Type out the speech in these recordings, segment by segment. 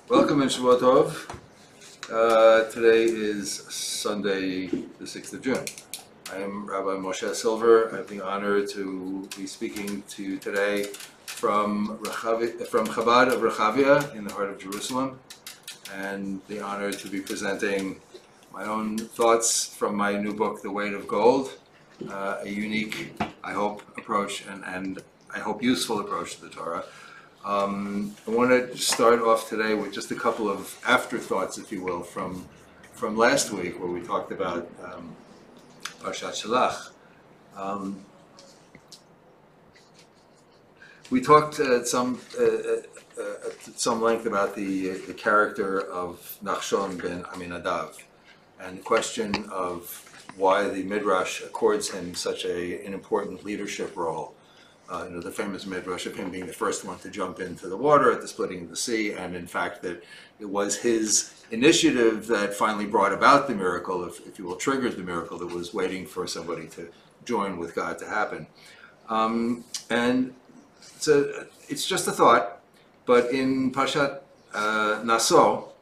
Welcome and Shavua Tov. Today is Sunday, the 6th of June. I am Rabbi Moshe Silver. I have the honor to be speaking to you today from Chabad of Rechavia in the heart of Jerusalem, and the honor to be presenting my own thoughts from my new book, The Weight of Gold, a unique, I hope, approach and I hope useful approach to the Torah. I want to start off today with just a couple of afterthoughts, if you will, from last week, where we talked about Parsha Shalach. We talked at some length about the character of Nachshon ben Aminadav and the question of why the Midrash accords him such an important leadership role. The famous midrash of him being the first one to jump into the water at the splitting of the sea, and in fact that it was his initiative that finally brought about the miracle, if you will, triggered the miracle that was waiting for somebody to join with God to happen. And so it's just a thought, but in Parshat Naso,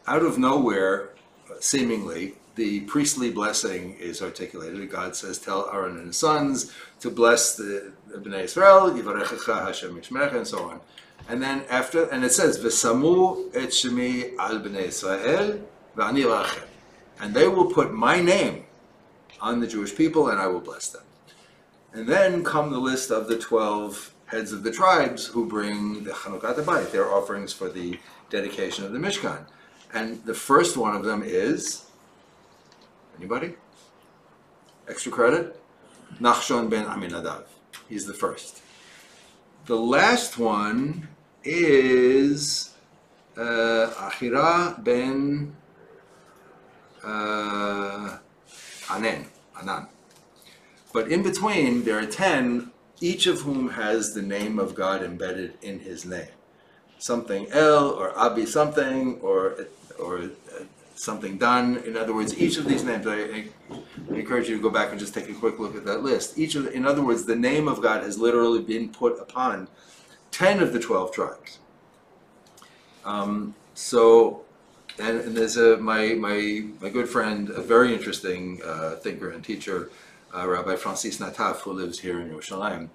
out of nowhere, seemingly, the priestly blessing is articulated. God says, tell Aaron and his sons to bless the Bnei Israel, Yivarechecha Hashem Yishmerecha, and so on. And then and it says, V'samu et shemi al Bnei Israel, v'ani lachem. And they will put my name on the Jewish people, and I will bless them. And then come the list of the 12 heads of the tribes who bring the Chanukat Habayit, their offerings for the dedication of the Mishkan. And the first one of them is, anybody? Extra credit? Nachshon ben Aminadav. He's the first. The last one is Achira ben Anan. But in between, there are 10, each of whom has the name of God embedded in his name. Something El, or Abi something, or something done. In other words, each of these names, I encourage you to go back and just take a quick look at that list. In other words, the name of God has literally been put upon 10 of the 12 tribes. And there's my good friend, a very interesting thinker and teacher, Rabbi Francis Nataf, who lives here in Yerushalayim.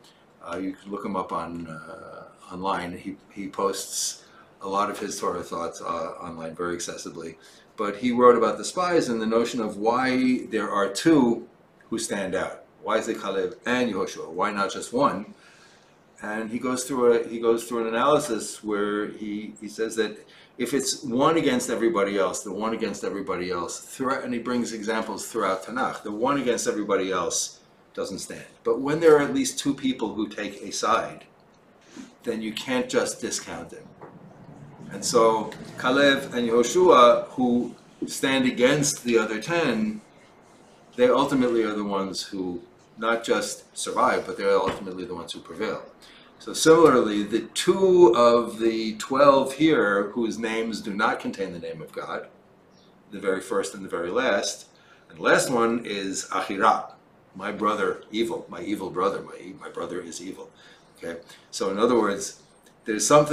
You can look him up online. He posts a lot of his Torah thoughts online very accessibly. But he wrote about the spies and the notion of why there are two who stand out. Why is it Caleb and Yehoshua? Why not just one? And he goes through an analysis where he says that if it's one against everybody else, the one against everybody else, and he brings examples throughout Tanakh, the one against everybody else doesn't stand. But when there are at least two people who take a side, then you can't just discount it. And so Caleb and Yehoshua, who stand against the other 10, they ultimately are the ones who not just survive, but they're ultimately the ones who prevail. So similarly, the 2 of the 12 here, whose names do not contain the name of God, the very first and the very last, and the last one is Achira, my brother evil, my evil brother, my brother is evil. Okay, so in other words, there's some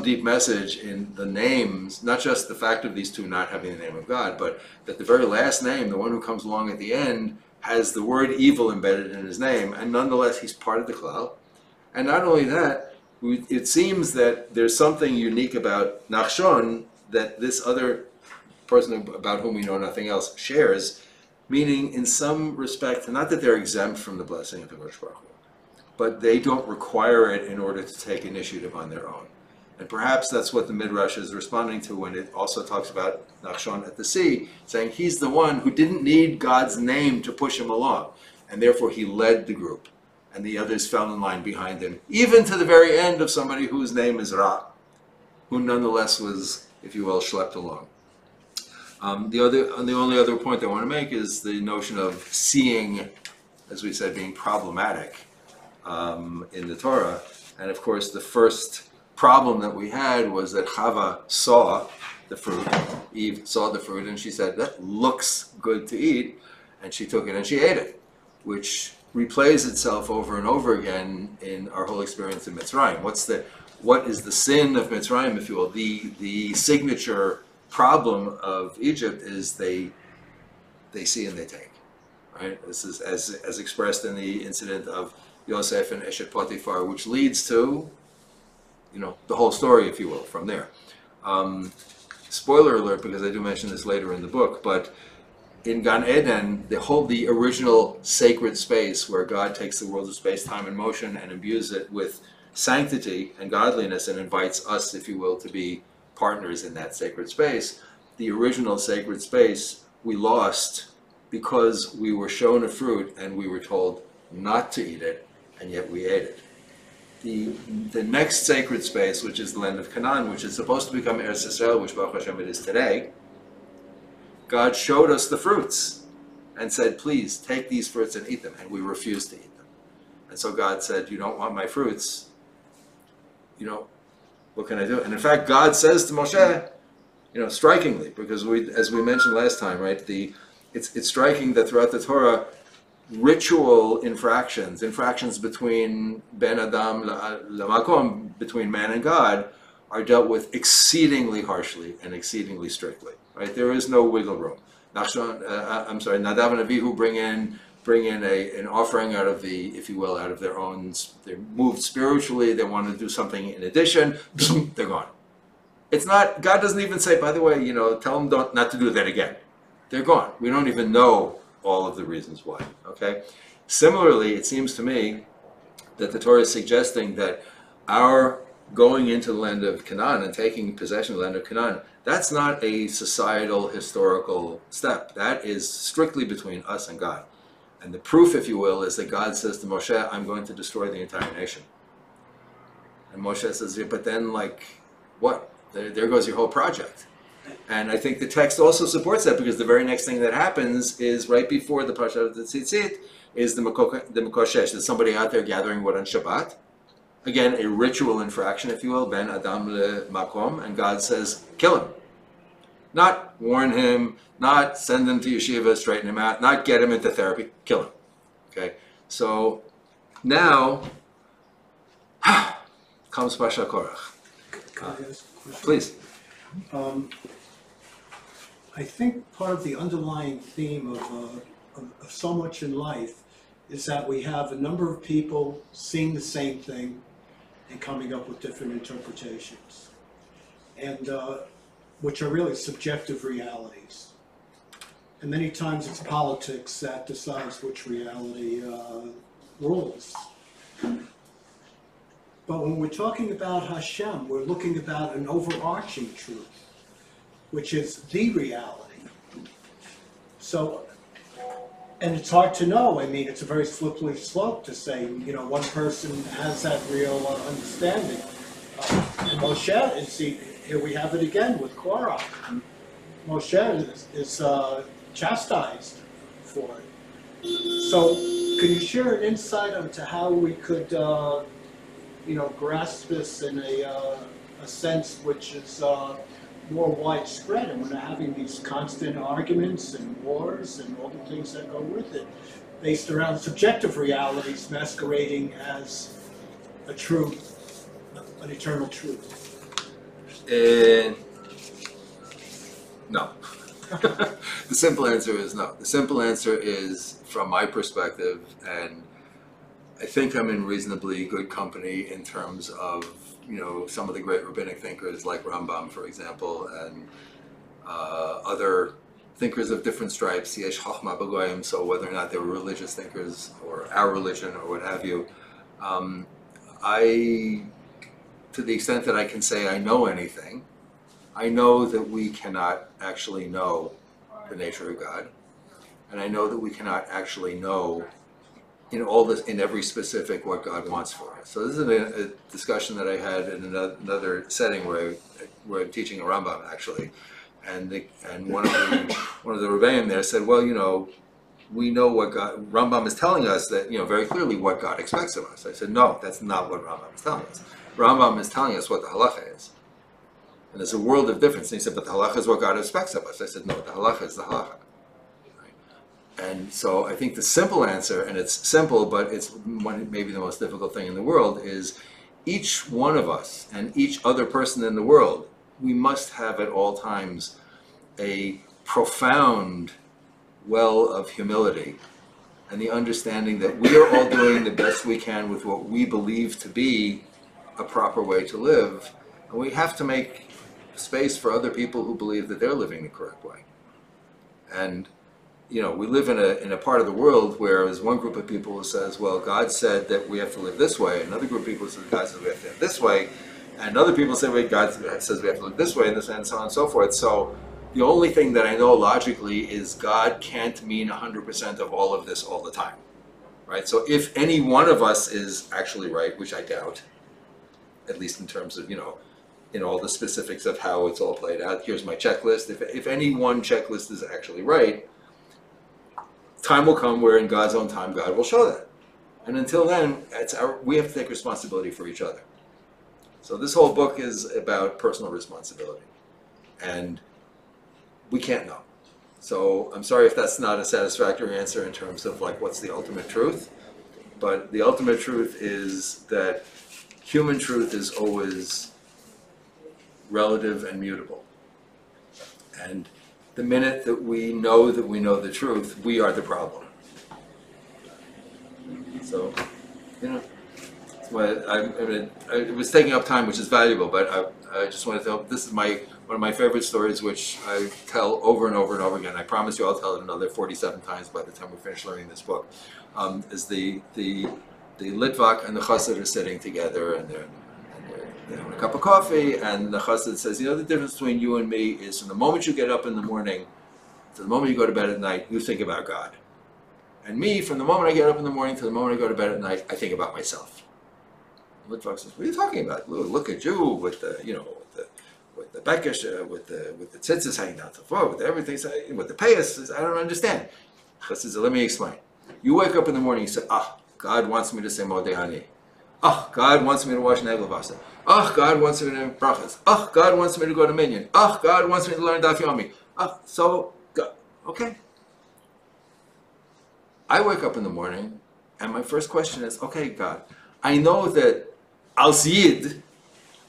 deep message in the names, not just the fact of these two not having the name of God, but that the very last name, the one who comes along at the end, has the word evil embedded in his name, and nonetheless he's part of the klal. And not only that, it seems that there's something unique about Nachshon that this other person about whom we know nothing else shares, meaning in some respect, not that they're exempt from the blessing of the Baruch Baruch Hu, but they don't require it in order to take initiative on their own. And perhaps that's what the Midrash is responding to when it also talks about Nachshon at the sea, saying he's the one who didn't need God's name to push him along, and therefore he led the group, and the others fell in line behind him, even to the very end of somebody whose name is Ra, who nonetheless was, if you will, schlepped along. The only other point I want to make is the notion of seeing, as we said, being problematic in the Torah. And of course, the first problem that we had was that Chava saw the fruit. Eve saw the fruit and she said, that looks good to eat. And she took it and she ate it, which replays itself over and over again in our whole experience in Mitzrayim. what is the sin of Mitzrayim, if you will. The signature problem of Egypt is they see and they take, right? This is as expressed in the incident of Yosef and Eshet Potiphar, which leads to, the whole story, if you will, from there. Spoiler alert, because I do mention this later in the book, but in Gan Eden, the original sacred space where God takes the world of space, time, and motion and imbues it with sanctity and godliness and invites us, if you will, to be partners in that sacred space. The original sacred space we lost because we were shown a fruit and we were told not to eat it, and yet we ate it. The next sacred space, which is the land of Canaan, which is supposed to become Eretz Yisrael, which Baruch Hashem it is today, God showed us the fruits and said, please take these fruits and eat them, and we refused to eat them. And so God said, you don't want my fruits, what can I do? And in fact, God says to Moshe, strikingly, because as we mentioned last time, right, it's striking that throughout the Torah, ritual infractions between Ben Adam Lamakom, between man and God, are dealt with exceedingly harshly and exceedingly strictly. Right? There is no wiggle room. Nadav and Avihu bring in an offering out of out of their own. They're moved spiritually. They want to do something in addition. They're gone. It's not. God doesn't even say, by the way, tell them not to do that again. They're gone. We don't even know all of the reasons why. Okay. Similarly, it seems to me that the Torah is suggesting that our going into the land of Canaan and taking possession of the land of Canaan, that's not a societal, historical step. That is strictly between us and God. And the proof, if you will, is that God says to Moshe, I'm going to destroy the entire nation. And Moshe says, yeah, but then, what? There goes your whole project. And I think the text also supports that, because the very next thing that happens is right before the Parsha of the Tzitzit is the Mekoshesh. There's somebody out there gathering wood on Shabbat. Again, a ritual infraction, if you will, Ben Adam le Makom, and God says, kill him. Not warn him, not send him to yeshiva, straighten him out, not get him into therapy, kill him. Okay? So now comes Parsha Korach. Can I ask a question? Please. I think part of the underlying theme of so much in life is that we have a number of people seeing the same thing and coming up with different interpretations, and which are really subjective realities. And many times it's politics that decides which reality rules. But when we're talking about Hashem, we're looking about an overarching truth, which is the reality. So, and it's hard to know. I mean, it's a very slippery slope to say, one person has that real understanding. And Moshe, and see, here we have it again with Korach. Moshe is chastised for it. So, can you share an insight into how we could, grasp this in a sense which is more widespread, and we're not having these constant arguments and wars and all the things that go with it, based around subjective realities masquerading as a truth, an eternal truth? No. The simple answer is no. The simple answer is, from my perspective, and I think I'm in reasonably good company in terms of some of the great rabbinic thinkers like Rambam, for example, and other thinkers of different stripes, Yesh Chochma B'Goyim, so whether or not they were religious thinkers or our religion or what have you, to the extent that I can say I know anything, I know that we cannot actually know the nature of God, and I know that we cannot actually know in every specific what God wants for us. So this is a discussion that I had in another setting where I'm teaching a Rambam, actually, and one of the Rabbeim there said, well, we know what God, Rambam is telling us that, very clearly what God expects of us. I said, no, that's not what Rambam is telling us. Rambam is telling us what the halacha is. And there's a world of difference. And he said, but the halacha is what God expects of us. I said, no, the halacha is the halacha. And so I think the simple answer, and it's simple, but it's maybe the most difficult thing in the world, is each one of us and each other person in the world, we must have at all times a profound well of humility and the understanding that we are all doing the best we can with what we believe to be a proper way to live, and we have to make space for other people who believe that they're living the correct way. And we live in a part of the world where there's one group of people who says, well, God said that we have to live this way. Another group of people says God says we have to live this way. And other people say, wait, God says we have to live this way, and so on and so forth. So the only thing that I know logically is God can't mean 100% of all of this all the time, right? So if any one of us is actually right, which I doubt, at least in terms of, in all the specifics of how it's all played out, here's my checklist. If any one checklist is actually right, time will come where in God's own time, God will show that. And until then, we have to take responsibility for each other. So this whole book is about personal responsibility. And we can't know. So I'm sorry if that's not a satisfactory answer in terms of what's the ultimate truth. But the ultimate truth is that human truth is always relative and mutable. And the minute that we know the truth, we are the problem. So, it was taking up time, which is valuable, but I just want to tell, this is one of my favorite stories, which I tell over and over and over again. I promise you I'll tell it another 47 times by the time we finish learning this book. Is the Litvak and the Chassid are sitting together, and they're having a cup of coffee, and the Chassid says, the difference between you and me is from the moment you get up in the morning to the moment you go to bed at night, you think about God. And me, from the moment I get up in the morning to the moment I go to bed at night, I think about myself. The Litvak says, what are you talking about? Look at you with the Bekesha, with the tzitzis hanging down to the floor, with everything, with the payas. I don't understand. Chassid says, let me explain. You wake up in the morning, you say, God wants me to say Modeh Ani. God wants me to wash Neglavasa. God wants me to do brachas. God wants me to go to Minyan. God wants me to learn Daf Yomi. Okay. I wake up in the morning, and my first question is, okay, God, I know that Al Siyid,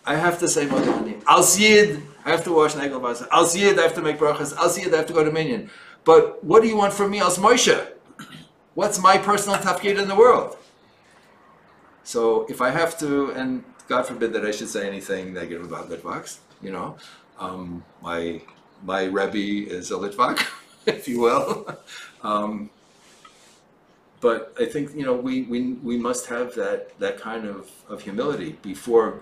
I have to say Modeh Ani. Al Siyid, I have to wash Neglavasa. Al Siyid, I have to make brachas. Al Siyid, I have to go to Minyan. But what do you want from me as Moshe? What's my personal tafkid in the world? So if I have to, and God forbid that I should say anything negative about Litvaks, my Rabbi is a Litvak, if you will. But I think we must have that kind of humility before.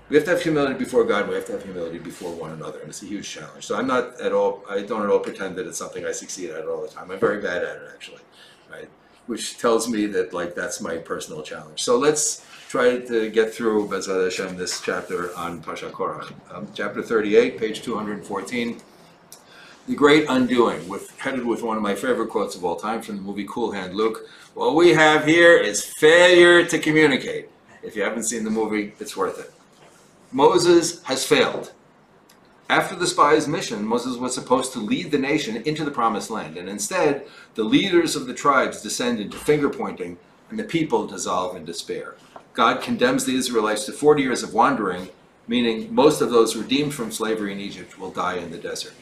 We have to have humility before God. We have to have humility before one another, and it's a huge challenge. So I don't at all pretend that it's something I succeed at all the time. I'm very bad at it, actually, right? Which tells me that that's my personal challenge. So let's try to get through B'ezrat Hashem this chapter on Parsha Korach. Chapter 38, page 214. The Great Undoing, headed with one of my favorite quotes of all time from the movie Cool Hand Luke. What we have here is failure to communicate. If you haven't seen the movie, it's worth it. Moses has failed. After the spies' mission, Moses was supposed to lead the nation into the promised land, and instead, the leaders of the tribes descend into finger-pointing, and the people dissolve in despair. God condemns the Israelites to 40 years of wandering, meaning most of those redeemed from slavery in Egypt will die in the desert.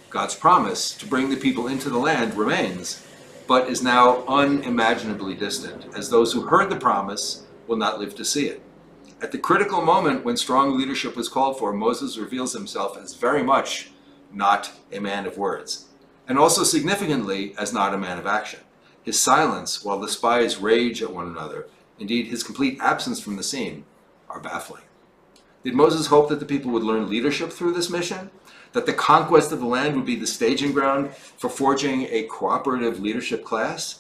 God's promise to bring the people into the land remains, but is now unimaginably distant, as those who heard the promise will not live to see it. At the critical moment when strong leadership was called for, Moses reveals himself as very much not a man of words, and also significantly as not a man of action. His silence while the spies rage at one another, indeed his complete absence from the scene, are baffling. Did Moses hope that the people would learn leadership through this mission? That the conquest of the land would be the staging ground for forging a cooperative leadership class?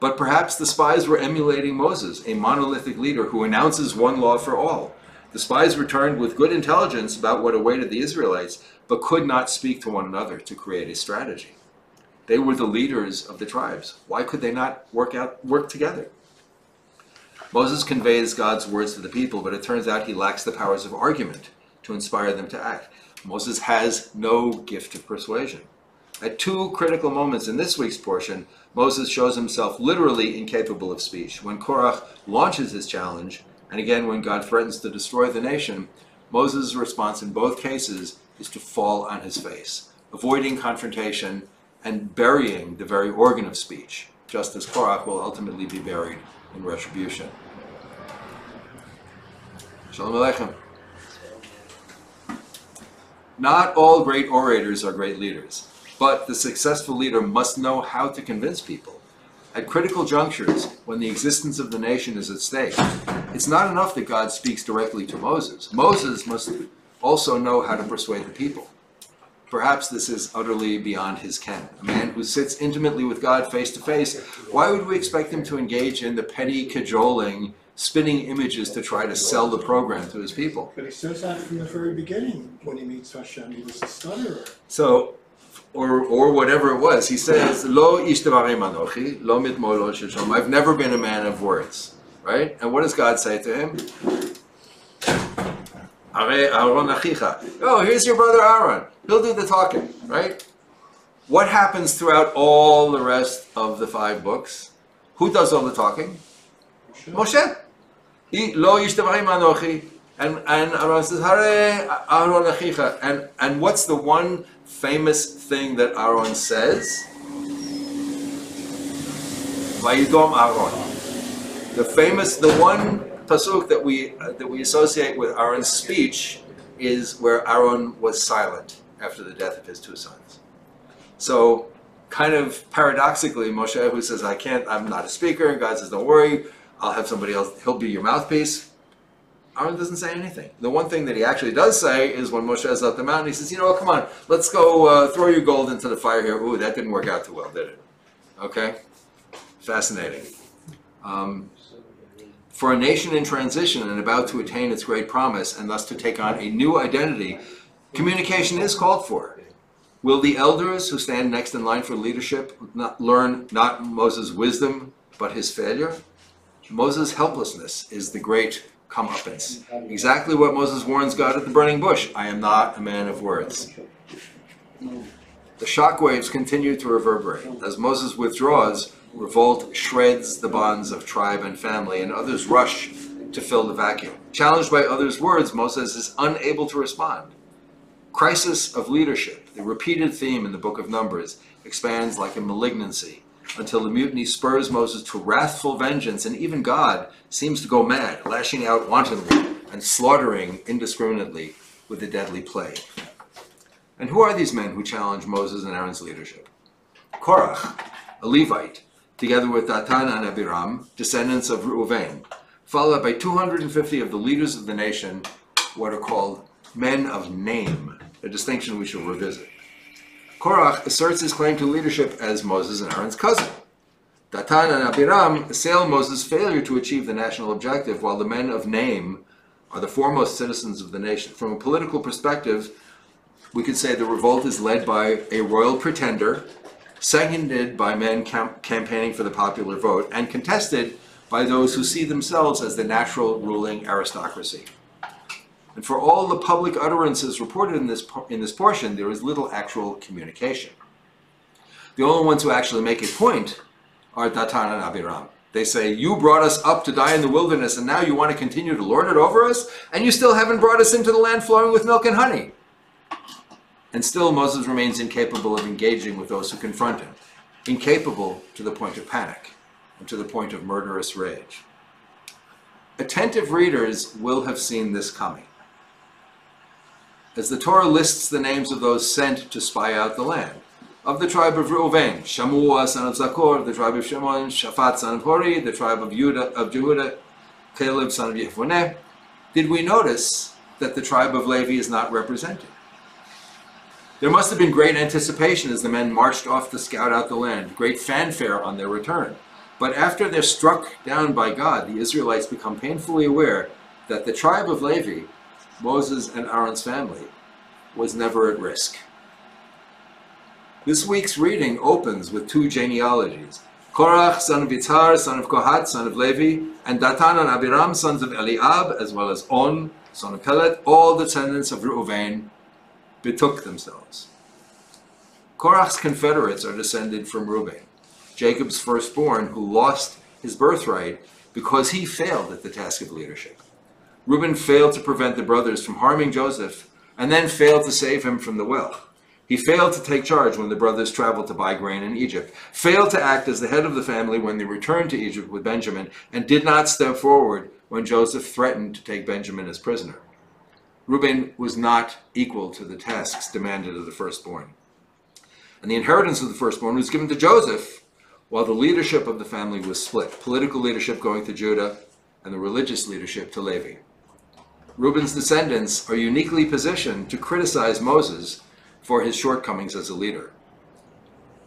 But perhaps the spies were emulating Moses, a monolithic leader who announces one law for all. The spies returned with good intelligence about what awaited the Israelites, but could not speak to one another to create a strategy. They were the leaders of the tribes. Why could they not work together? Moses conveys God's words to the people, but it turns out he lacks the powers of argument to inspire them to act. Moses has no gift of persuasion. At two critical moments in this week's portion, Moses shows himself literally incapable of speech. When Korach launches his challenge, and again when God threatens to destroy the nation, Moses' response in both cases is to fall on his face, avoiding confrontation and burying the very organ of speech, just as Korach will ultimately be buried in retribution. Shalom Aleichem. Not all great orators are great leaders, but the successful leader must know how to convince people. At critical junctures, when the existence of the nation is at stake, it's not enough that God speaks directly to Moses. Moses must also know how to persuade the people. Perhaps this is utterly beyond his ken. A man who sits intimately with God face to face, why would we expect him to engage in the petty cajoling, spinning images to try to sell the program to his people? But he says that from the very beginning when he meets Hashem. He was a stutterer. So, or whatever it was, he says, Lo ish devarim anochi, lo mitmo lo shishom. I've never been a man of words, right? And what does God say to him? Are Aaron achicha. Oh, here's your brother Aaron. He'll do the talking, right? What happens throughout all the rest of the 5 books? Who does all the talking? Moshe. Lo ish devarim anochi. And Aaron says, Hare Aaron achicha. And what's the one famous thing that Aaron says? Vayidom Aaron. The one pasuk that we associate with Aaron's speech is where Aaron was silent after the death of his 2 sons. So, kind of paradoxically, Moshe, who says, I'm not a speaker, and God says, don't worry, I'll have somebody else, he'll be your mouthpiece. Aaron doesn't say anything. The one thing that he actually does say is when Moshe is up the mountain, he says, come on, let's go throw your gold into the fire here. Ooh, that didn't work out too well, did it? Okay? Fascinating. For a nation in transition and about to attain its great promise and thus to take on a new identity, communication is called for. Will the elders who stand next in line for leadership learn not Moses' wisdom, but his failure? Moses' helplessness is the great comeuppance. Exactly what Moses warns God at the burning bush. I am not a man of words. The shockwaves continue to reverberate. As Moses withdraws, revolt shreds the bonds of tribe and family, and others rush to fill the vacuum. Challenged by others' words, Moses is unable to respond. Crisis of leadership, the repeated theme in the book of Numbers, expands like a malignancy until the mutiny spurs Moses to wrathful vengeance, and even God seems to go mad, lashing out wantonly and slaughtering indiscriminately with a deadly plague. And who are these men who challenge Moses and Aaron's leadership? Korach, a Levite, together with Datan and Abiram, descendants of Reuven, followed by 250 of the leaders of the nation, what are called men of name, a distinction we shall revisit. Korach asserts his claim to leadership as Moses and Aaron's cousin. Datan and Abiram assail Moses' failure to achieve the national objective, while the men of name are the foremost citizens of the nation. From a political perspective, we could say the revolt is led by a royal pretender, seconded by men campaigning for the popular vote, and contested by those who see themselves as the natural ruling aristocracy. And for all the public utterances reported in this portion, there is little actual communication. The only ones who actually make a point are Datan and Abiram. They say, you brought us up to die in the wilderness, and now you want to continue to lord it over us, and you still haven't brought us into the land flowing with milk and honey. And still Moses remains incapable of engaging with those who confront him, incapable to the point of panic and to the point of murderous rage. Attentive readers will have seen this coming. As the Torah lists the names of those sent to spy out the land, of the tribe of Reuven, Shammua son of Zakor; the tribe of Shimon, Shaphat son of Hori; the tribe of Jehudah, Caleb son of Yefuneh, did we notice that the tribe of Levi is not represented? There must have been great anticipation as the men marched off to scout out the land, great fanfare on their return. But after they're struck down by God, the Israelites become painfully aware that the tribe of Levi, Moses and Aaron's family, was never at risk. This week's reading opens with 2 genealogies: Korach, son of Yitzhar, son of Kohat, son of Levi, and Datan and Abiram, sons of Eliab, as well as On, son of Pelet, all descendants of Reuven, betook themselves. Korach's confederates are descended from Reuben, Jacob's firstborn, who lost his birthright because he failed at the task of leadership. Reuben failed to prevent the brothers from harming Joseph, and then failed to save him from the well. He failed to take charge when the brothers traveled to buy grain in Egypt, failed to act as the head of the family when they returned to Egypt with Benjamin, and did not step forward when Joseph threatened to take Benjamin as prisoner. Reuben was not equal to the tasks demanded of the firstborn. And the inheritance of the firstborn was given to Joseph, while the leadership of the family was split, political leadership going to Judah and the religious leadership to Levi. Reuben's descendants are uniquely positioned to criticize Moses for his shortcomings as a leader.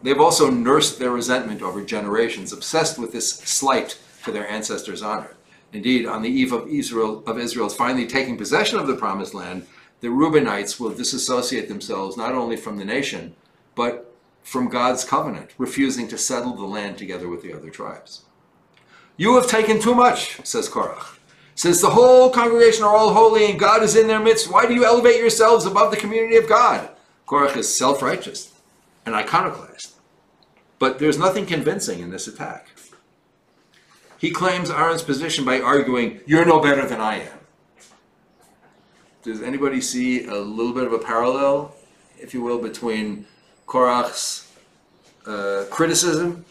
They've also nursed their resentment over generations, obsessed with this slight to their ancestors' honor. Indeed, on the eve of Israel's finally taking possession of the promised land, the Reubenites will disassociate themselves not only from the nation, but from God's covenant, refusing to settle the land together with the other tribes. You have taken too much, says Korach. Since the whole congregation are all holy and God is in their midst, why do you elevate yourselves above the community of God? Korach is self-righteous and iconoclast. But there's nothing convincing in this attack. He claims Aaron's position by arguing, you're no better than I am. Does anybody see a little bit of a parallel, if you will, between Korach's criticism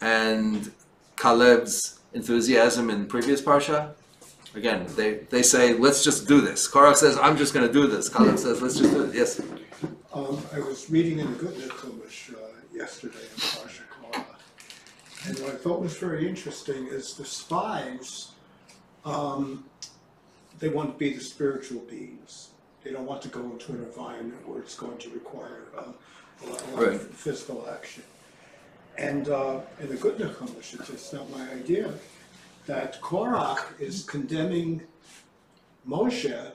and Caleb's enthusiasm in the previous Parsha? Again, they say, let's just do this. Korach says, I'm just going to do this. Caleb says, let's just do it. Yes? I was reading in the Goodness yesterday in Parsha Korach, and what I thought was very interesting is the spies, they want to be the spiritual beings. They don't want to go into an environment where it's going to require a lot of physical action. And in the Goodness, it's not my idea, that Korach is condemning Moshe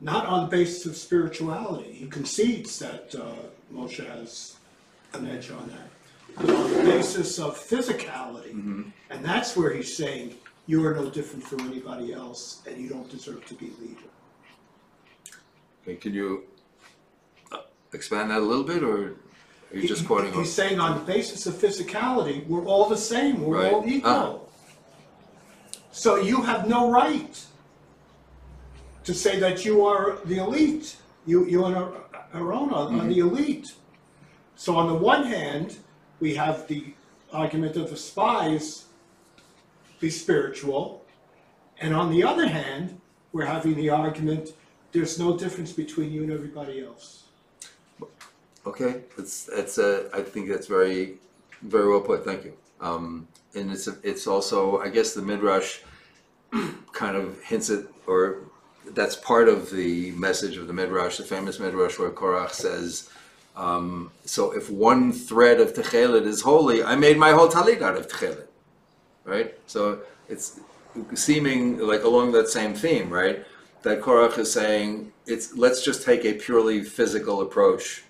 not on the basis of spirituality. He concedes that Moshe has an edge on that. But on the basis of physicality. Mm-hmm. And that's where he's saying, you are no different from anybody else, and you don't deserve to be leader. Okay, can you expand that a little bit, or are you just quoting? He's saying on the basis of physicality, we're all the same, we're all equal. So you have no right to say that you are the elite. You and Aaron are the elite. So on the one hand, we have the argument of the spies be spiritual, and on the other hand, we're having the argument there's no difference between you and everybody else. Okay, I think that's very, very well put. Thank you. And it's also, I guess, the Midrash kind of hints at, or that's part of the message of the Midrash, the famous Midrash where Korach says, so if one thread of Techelet is holy, I made my whole talit out of Techelet, right? So it's seeming like along that same theme, right? That Korach is saying, let's just take a purely physical approach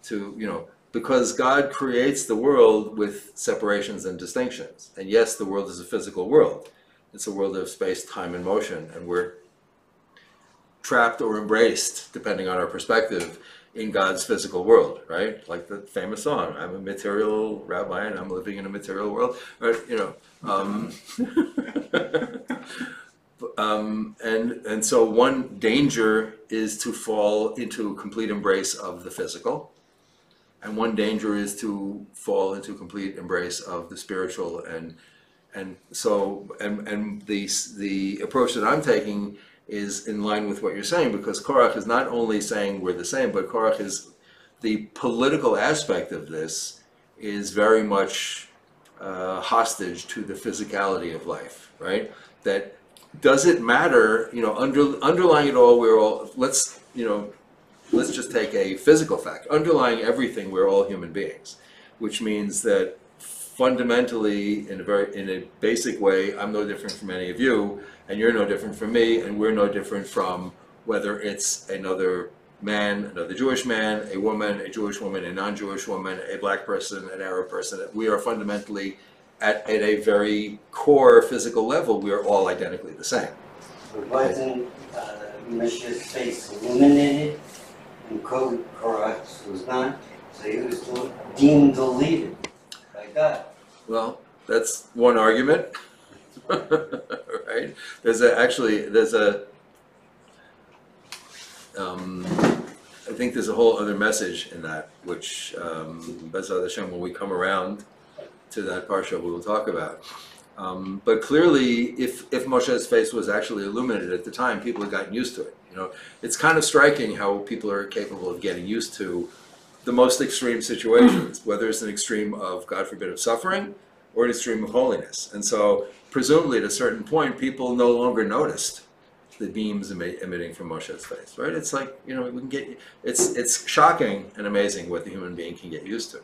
to, because God creates the world with separations and distinctions. And yes, the world is a physical world. It's a world of space, time, and motion, and we're trapped or embraced, depending on our perspective, in God's physical world, right? Like the famous song, I'm a material rabbi and I'm living in a material world, right? And so one danger is to fall into complete embrace of the physical, and one danger is to fall into complete embrace of the spiritual. And so the approach that I'm taking is in line with what you're saying, because Korach is not only saying we're the same, but Korach is, the political aspect of this is very much hostage to the physicality of life, right? That does it matter, underlying it all, we're all, let's just take a physical fact. Underlying everything, we're all human beings, which means that fundamentally, in a basic way, I'm no different from any of you, and you're no different from me, and we're no different from whether it's another man, another Jewish man, a woman, a Jewish woman, a non-Jewish woman, a black person, an Arab person. We are fundamentally, at a very core physical level, we are all identically the same. But wasn't Moshe's face illuminated, and Korach was not? So he was deemed deleted by God. Well, That's one argument, right? I think there's a whole other message in that, which, B'ezras Hashem, when we come around to that Parsha, we will talk about. But clearly, if Moshe's face was actually illuminated at the time, people had gotten used to it. You know, it's kind of striking how people are capable of getting used to the most extreme situations, whether it's an extreme of, God forbid, of suffering, or an extreme of holiness. And so, presumably, at a certain point, people no longer noticed the beams emitting from Moshe's face, right? It's like, you know, it's shocking and amazing what the human being can get used to.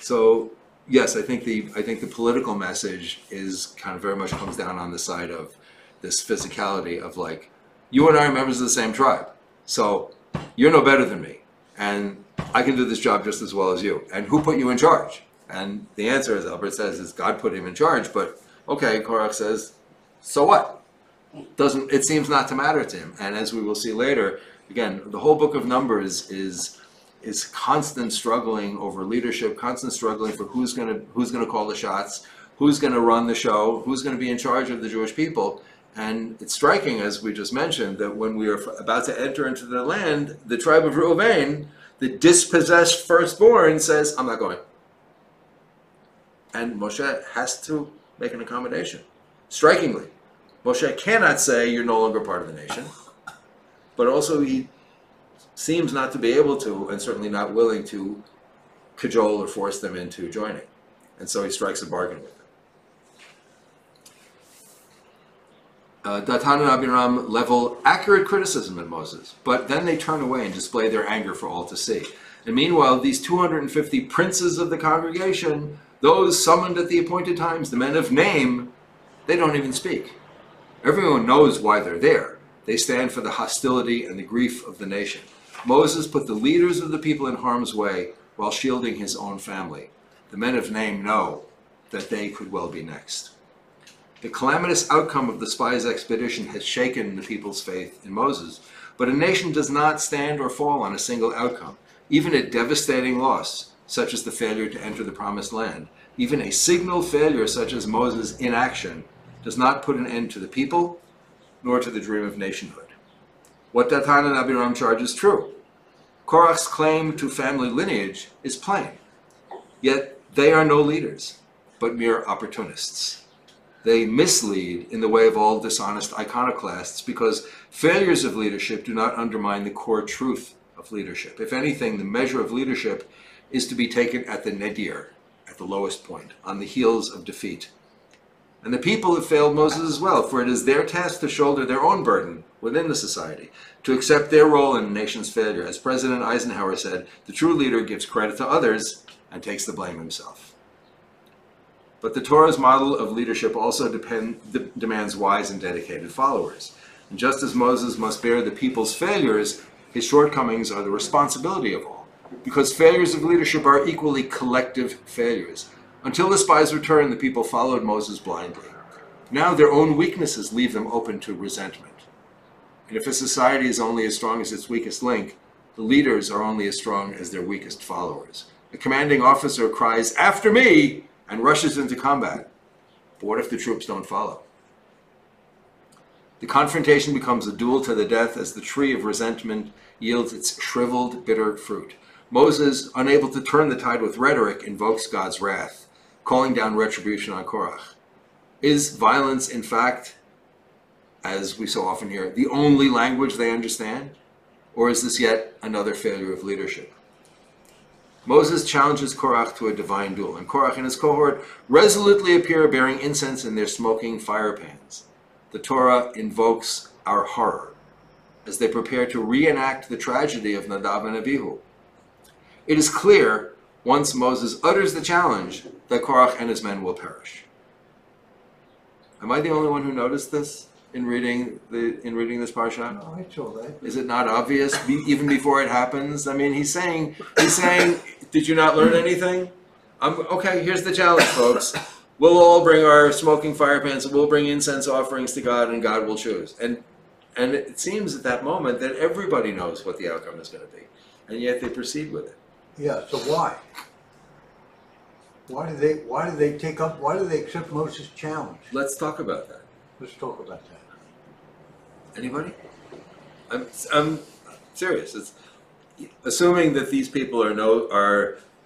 So yes, I think the political message is kind of very much comes down on the side of this physicality of like, you and I are members of the same tribe, so you're no better than me, and I can do this job just as well as you. And who put you in charge? And the answer, as Albert says, is God put him in charge. But okay, Korach says, so what? It seems not to matter to him. And as we will see later, again, the whole book of Numbers is constant struggling over leadership, constant struggling for who's gonna call the shots, who's gonna run the show, who's gonna be in charge of the Jewish people. And it's striking, as we just mentioned, that when we are about to enter into the land, the tribe of Reuven, the dispossessed firstborn, says, I'm not going. And Moshe has to make an accommodation. Strikingly, Moshe cannot say you're no longer part of the nation, but also he seems not to be able to, and certainly not willing to, cajole or force them into joining. And so he strikes a bargain with them. Datan and Abiram level accurate criticism at Moses, but then they turn away and display their anger for all to see. And meanwhile, these 250 princes of the congregation, those summoned at the appointed times, the men of name, they don't even speak. Everyone knows why they're there. They stand for the hostility and the grief of the nation. Moses put the leaders of the people in harm's way while shielding his own family. The men of name know that they could well be next. The calamitous outcome of the spies' expedition has shaken the people's faith in Moses, but a nation does not stand or fall on a single outcome. Even a devastating loss, such as the failure to enter the promised land, even a signal failure such as Moses' inaction, does not put an end to the people, nor to the dream of nationhood. What Datan and Abiram charge is true. Korach's claim to family lineage is plain. Yet they are no leaders, but mere opportunists. They mislead in the way of all dishonest iconoclasts because failures of leadership do not undermine the core truth of leadership. If anything, the measure of leadership is to be taken at the nadir, at the lowest point, on the heels of defeat. And the people have failed Moses as well, for it is their task to shoulder their own burden within the society, to accept their role in the nation's failure. As President Eisenhower said, the true leader gives credit to others and takes the blame himself. But the Torah's model of leadership also demands wise and dedicated followers. And just as Moses must bear the people's failures, his shortcomings are the responsibility of all, because failures of leadership are equally collective failures. Until the spies returned, the people followed Moses blindly. Now their own weaknesses leave them open to resentment. And if a society is only as strong as its weakest link, the leaders are only as strong as their weakest followers. The commanding officer cries, "After me!" and rushes into combat. But what if the troops don't follow? The confrontation becomes a duel to the death as the tree of resentment yields its shriveled, bitter fruit. Moses, unable to turn the tide with rhetoric, invokes God's wrath, calling down retribution on Korach. Is violence, in fact, as we so often hear, the only language they understand? Or is this yet another failure of leadership? Moses challenges Korach to a divine duel, and Korach and his cohort resolutely appear bearing incense in their smoking fire pans. The Torah invokes our horror as they prepare to reenact the tragedy of Nadav and Abihu. It is clear, once Moses utters the challenge, that Korach and his men will perish. Am I the only one who noticed this in reading this parsha? No, I saw that. Is it not obvious even before it happens? I mean, he's saying, did you not learn anything? Okay, here's the challenge, folks. We'll all bring our smoking fire pans, we'll bring incense offerings to God, and God will choose. And it seems at that moment that everybody knows what the outcome is going to be, and yet they proceed with it. Yeah, so why? Why do they accept Moses' challenge? Let's talk about that. Let's talk about that. Anybody? I'm serious. It's assuming that these people are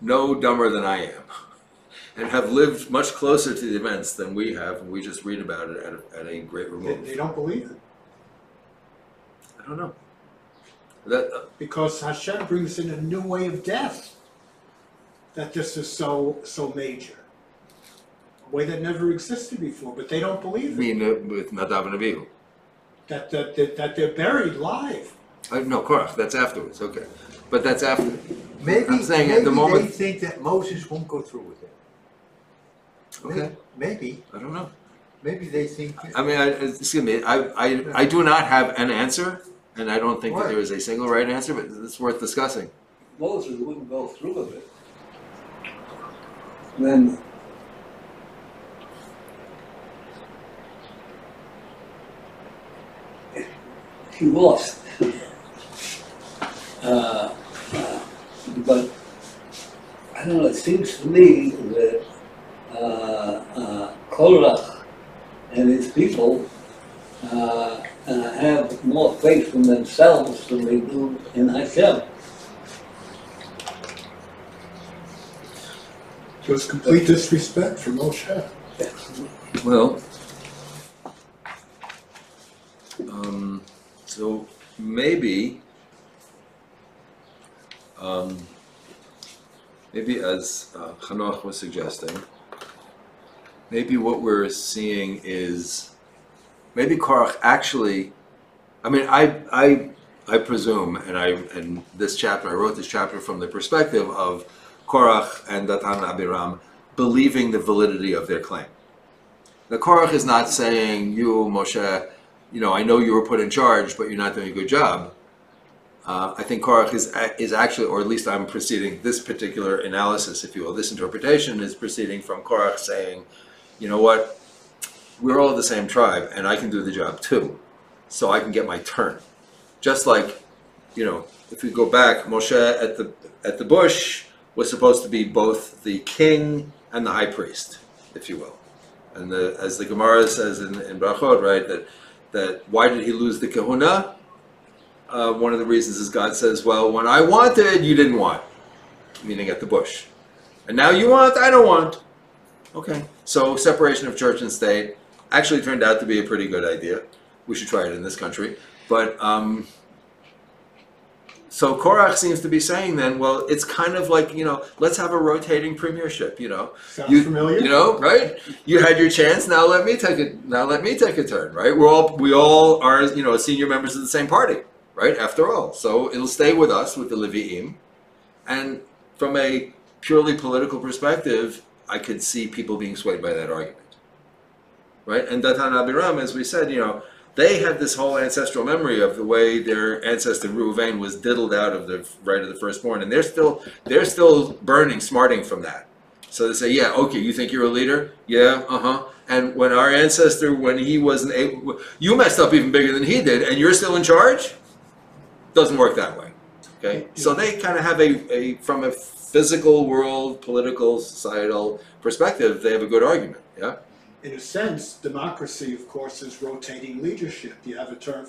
no dumber than I am, and have lived much closer to the events than we have, and we just read about it at a great remove. They don't believe it. I don't know. Because Hashem brings in a new way of death. That this is so major. A way that never existed before, but they don't believe it. I mean, with Nadav and Abihu. That they're buried live. No, Korach, that's afterwards, okay. But that's after. Maybe, I'm saying at the moment. they think that Moses won't go through with it. Okay. Maybe. I don't know. Maybe they think. I mean, excuse me, I do not have an answer, and I don't think that there is a single right answer, but it's worth discussing. Moses wouldn't go through with it. Then he lost. But I don't know, it seems to me that Korach and his people have more faith in themselves than they do in Hashem. It was complete disrespect for Moshe. Well, so maybe as Hanoch was suggesting, maybe what we're seeing is maybe Korach actually. I mean, I presume, and this chapter, I wrote this chapter from the perspective of Korach and Datan and Abiram believing the validity of their claim. Now, Korach is not saying, you, Moshe, I know you were put in charge, but you're not doing a good job. I think Korach is actually, or at least I'm proceeding, this particular analysis, if you will, this interpretation is proceeding from Korach saying, you know what, we're all the same tribe, and I can do the job too, so I can get my turn. Just like, if we go back, Moshe at the bush was supposed to be both the king and the high priest, if you will. And as the Gemara says in Brachot, right, that why did he lose the kahuna? One of the reasons is God says, well, when I wanted, you didn't want, meaning at the bush. And now you want, I don't want. Okay, so separation of church and state actually turned out to be a pretty good idea. We should try it in this country. But so Korach seems to be saying then, well, it's kind of like, let's have a rotating premiership, Sounds familiar. Right? You had your chance, now let me take it. Now let me take a turn, right? We all are, senior members of the same party, right? After all. So it'll stay with us, with the Levi'im. And from a purely political perspective, I could see people being swayed by that argument. Right? And Datan and Abiram, as we said, they have this whole ancestral memory of the way their ancestor Reuven was diddled out of the right of the firstborn, and they're still smarting from that. So they say, yeah, okay, you think you're a leader? Yeah, And when our ancestor, when he wasn't able, you messed up even bigger than he did, and you're still in charge? Doesn't work that way. Okay? So they kind of have from a physical world, political, societal perspective, they have a good argument. Yeah? In a sense, democracy, of course, is rotating leadership. You have a term.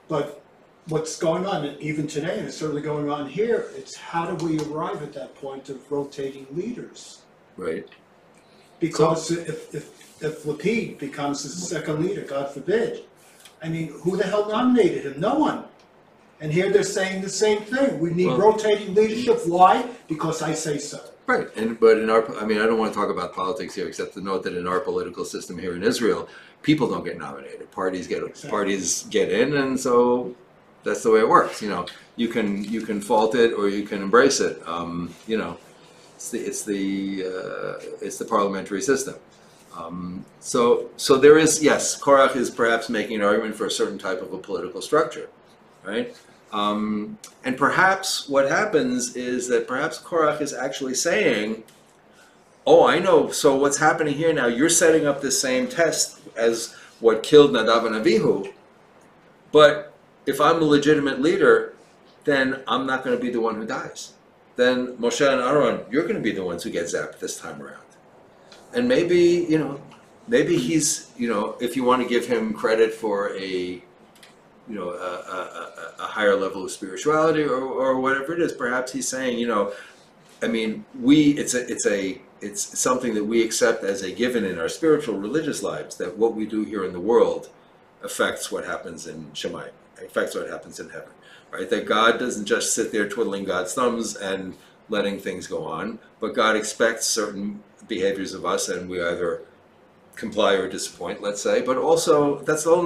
But what's going on, and even today, and it's certainly going on here, it's how do we arrive at that point of rotating leaders? Right. Because if Lapid becomes the second leader, God forbid, I mean, who the hell nominated him? No one. And here they're saying the same thing. We need rotating leadership. Why? Because I say so. Right, but in our, I don't want to talk about politics here, except to note that in our political system here in Israel, people don't get nominated. Parties get in, and so that's the way it works. You can fault it or you can embrace it. It's the parliamentary system. So there is, yes, Korach is perhaps making an argument for a certain type of a political structure, right? And perhaps what happens is that perhaps Korach is actually saying, oh, I know, so what's happening here now, you're setting up the same test as what killed Nadav and Abihu, but if I'm a legitimate leader, then I'm not going to be the one who dies. then Moshe and Aaron, you're going to be the ones who get zapped this time around. And maybe, maybe he's, if you want to give him credit for a higher level of spirituality or whatever it is, perhaps he's saying, it's something that we accept as a given in our spiritual religious lives, that what we do here in the world affects what happens in Shemayim, affects what happens in heaven, right? That God doesn't just sit there twiddling God's thumbs and letting things go on, but God expects certain behaviors of us, and we either comply or disappoint, let's say. But also, that's the whole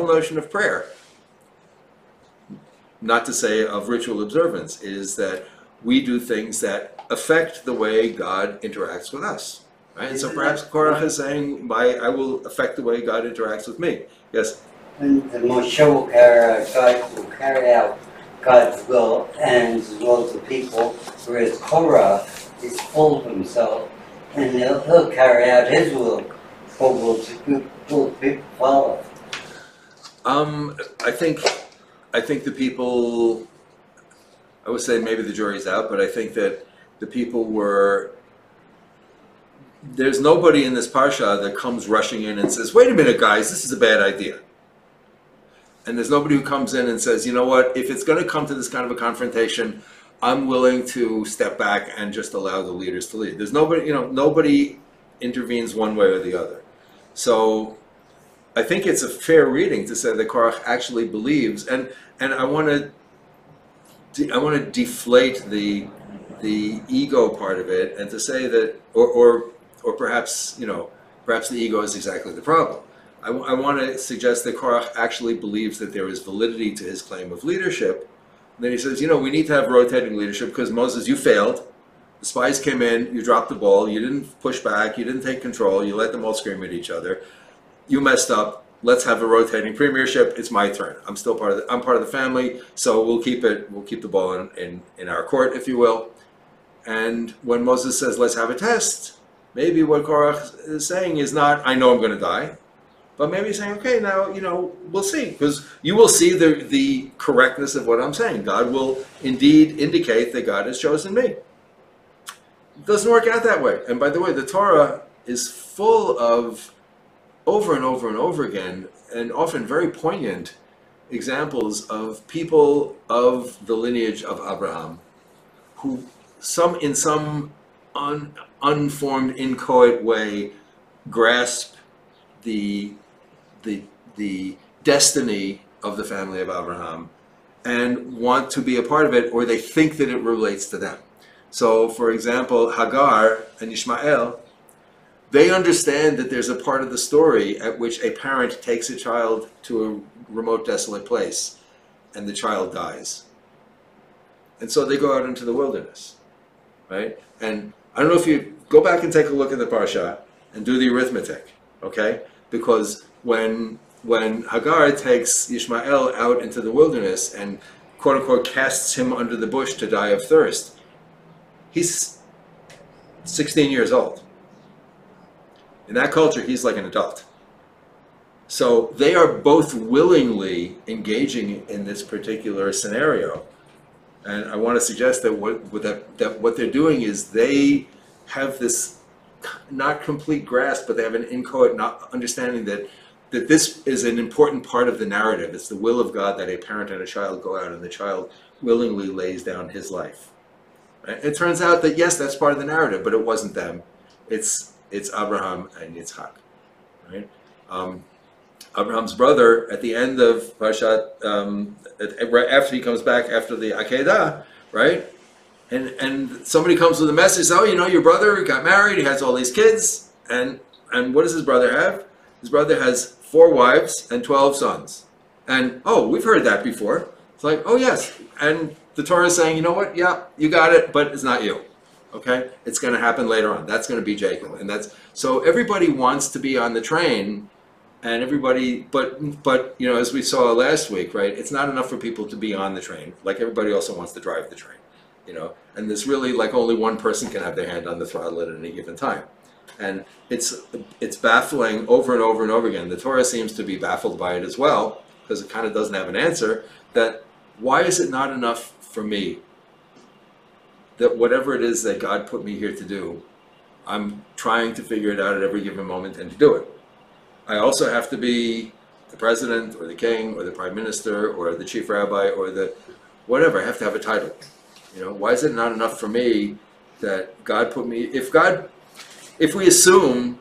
notion of prayer, not to say of ritual observance, is that we do things that affect the way God interacts with us, right? And so perhaps Korach is saying, I will affect the way God interacts with me. Yes? And the Moshe will carry out God's will and as well as the people, whereas Korach is full of himself and he'll carry out his will, but will people follow? I think the people, I would say maybe the jury's out, but I think that the people there's nobody in this Parsha that comes rushing in and says, wait a minute guys, this is a bad idea. And there's nobody who comes in and says, you know what, if it's going to come to this kind of a confrontation, I'm willing to step back and just allow the leaders to lead. There's nobody, nobody intervenes one way or the other. So I think it's a fair reading to say that Korach actually believes, and I want to deflate the ego part of it, and to say that, or perhaps perhaps the ego is exactly the problem. I want to suggest that Korach actually believes that there is validity to his claim of leadership. And then he says, we need to have rotating leadership because Moses, you failed. The spies came in, you dropped the ball, you didn't push back, you didn't take control, you let them all scream at each other. You messed up. Let's have a rotating premiership. It's my turn. I'm still part of the family, so we'll keep the ball in our court, if you will. And when Moses says, let's have a test, maybe what Korach is saying is not, I know I'm going to die, but maybe he's saying, okay, now, we'll see, because you will see the correctness of what I'm saying. God will indeed indicate that God has chosen me. It doesn't work out that way. And by the way, the Torah is full of, over and over and over again, and often very poignant examples of people of the lineage of Abraham who in some unformed, inchoate way grasp the destiny of the family of Abraham and want to be a part of it, or they think that it relates to them. So, for example, Hagar and Ishmael, they understand that there's a part of the story at which a parent takes a child to a remote, desolate place, and the child dies. And so they go out into the wilderness, right? And I don't know if you go back and take a look at the Parsha and do the arithmetic, okay? Because when Hagar takes Ishmael out into the wilderness and quote unquote casts him under the bush to die of thirst, he's 16 years old. In that culture, he's like an adult. So they are both willingly engaging in this particular scenario. And I want to suggest that what they're doing is they have this not complete grasp, but they have an inchoate understanding that this is an important part of the narrative. It's the will of God that a parent and a child go out and the child willingly lays down his life. Right? It turns out that yes, that's part of the narrative, but it wasn't them. It's Abraham and Yitzhak. Right? Abraham's brother, at the end of Parshat, right after he comes back after the Akedah, right? And somebody comes with a message, oh, your brother got married, he has all these kids, and what does his brother have? His brother has 4 wives and 12 sons. And, oh, we've heard that before. It's like, oh, yes. And the Torah is saying, you know what? Yeah, you got it, but it's not you. Okay? It's going to happen later on. That's going to be Jacob. And so everybody wants to be on the train, and everybody, but as we saw last week, right? It's not enough for people to be on the train. Like, everybody also wants to drive the train, And there's really, like, only one person can have their hand on the throttle at any given time. And it's baffling over and over and over again. The Torah seems to be baffled by it as well, because it kind of doesn't have an answer, that why is it not enough for me that whatever it is that God put me here to do, I'm trying to figure it out at every given moment and to do it. I also have to be the president or the king or the prime minister or the chief rabbi or the whatever. I have to have a title. Why is it not enough for me that God put me? If we assume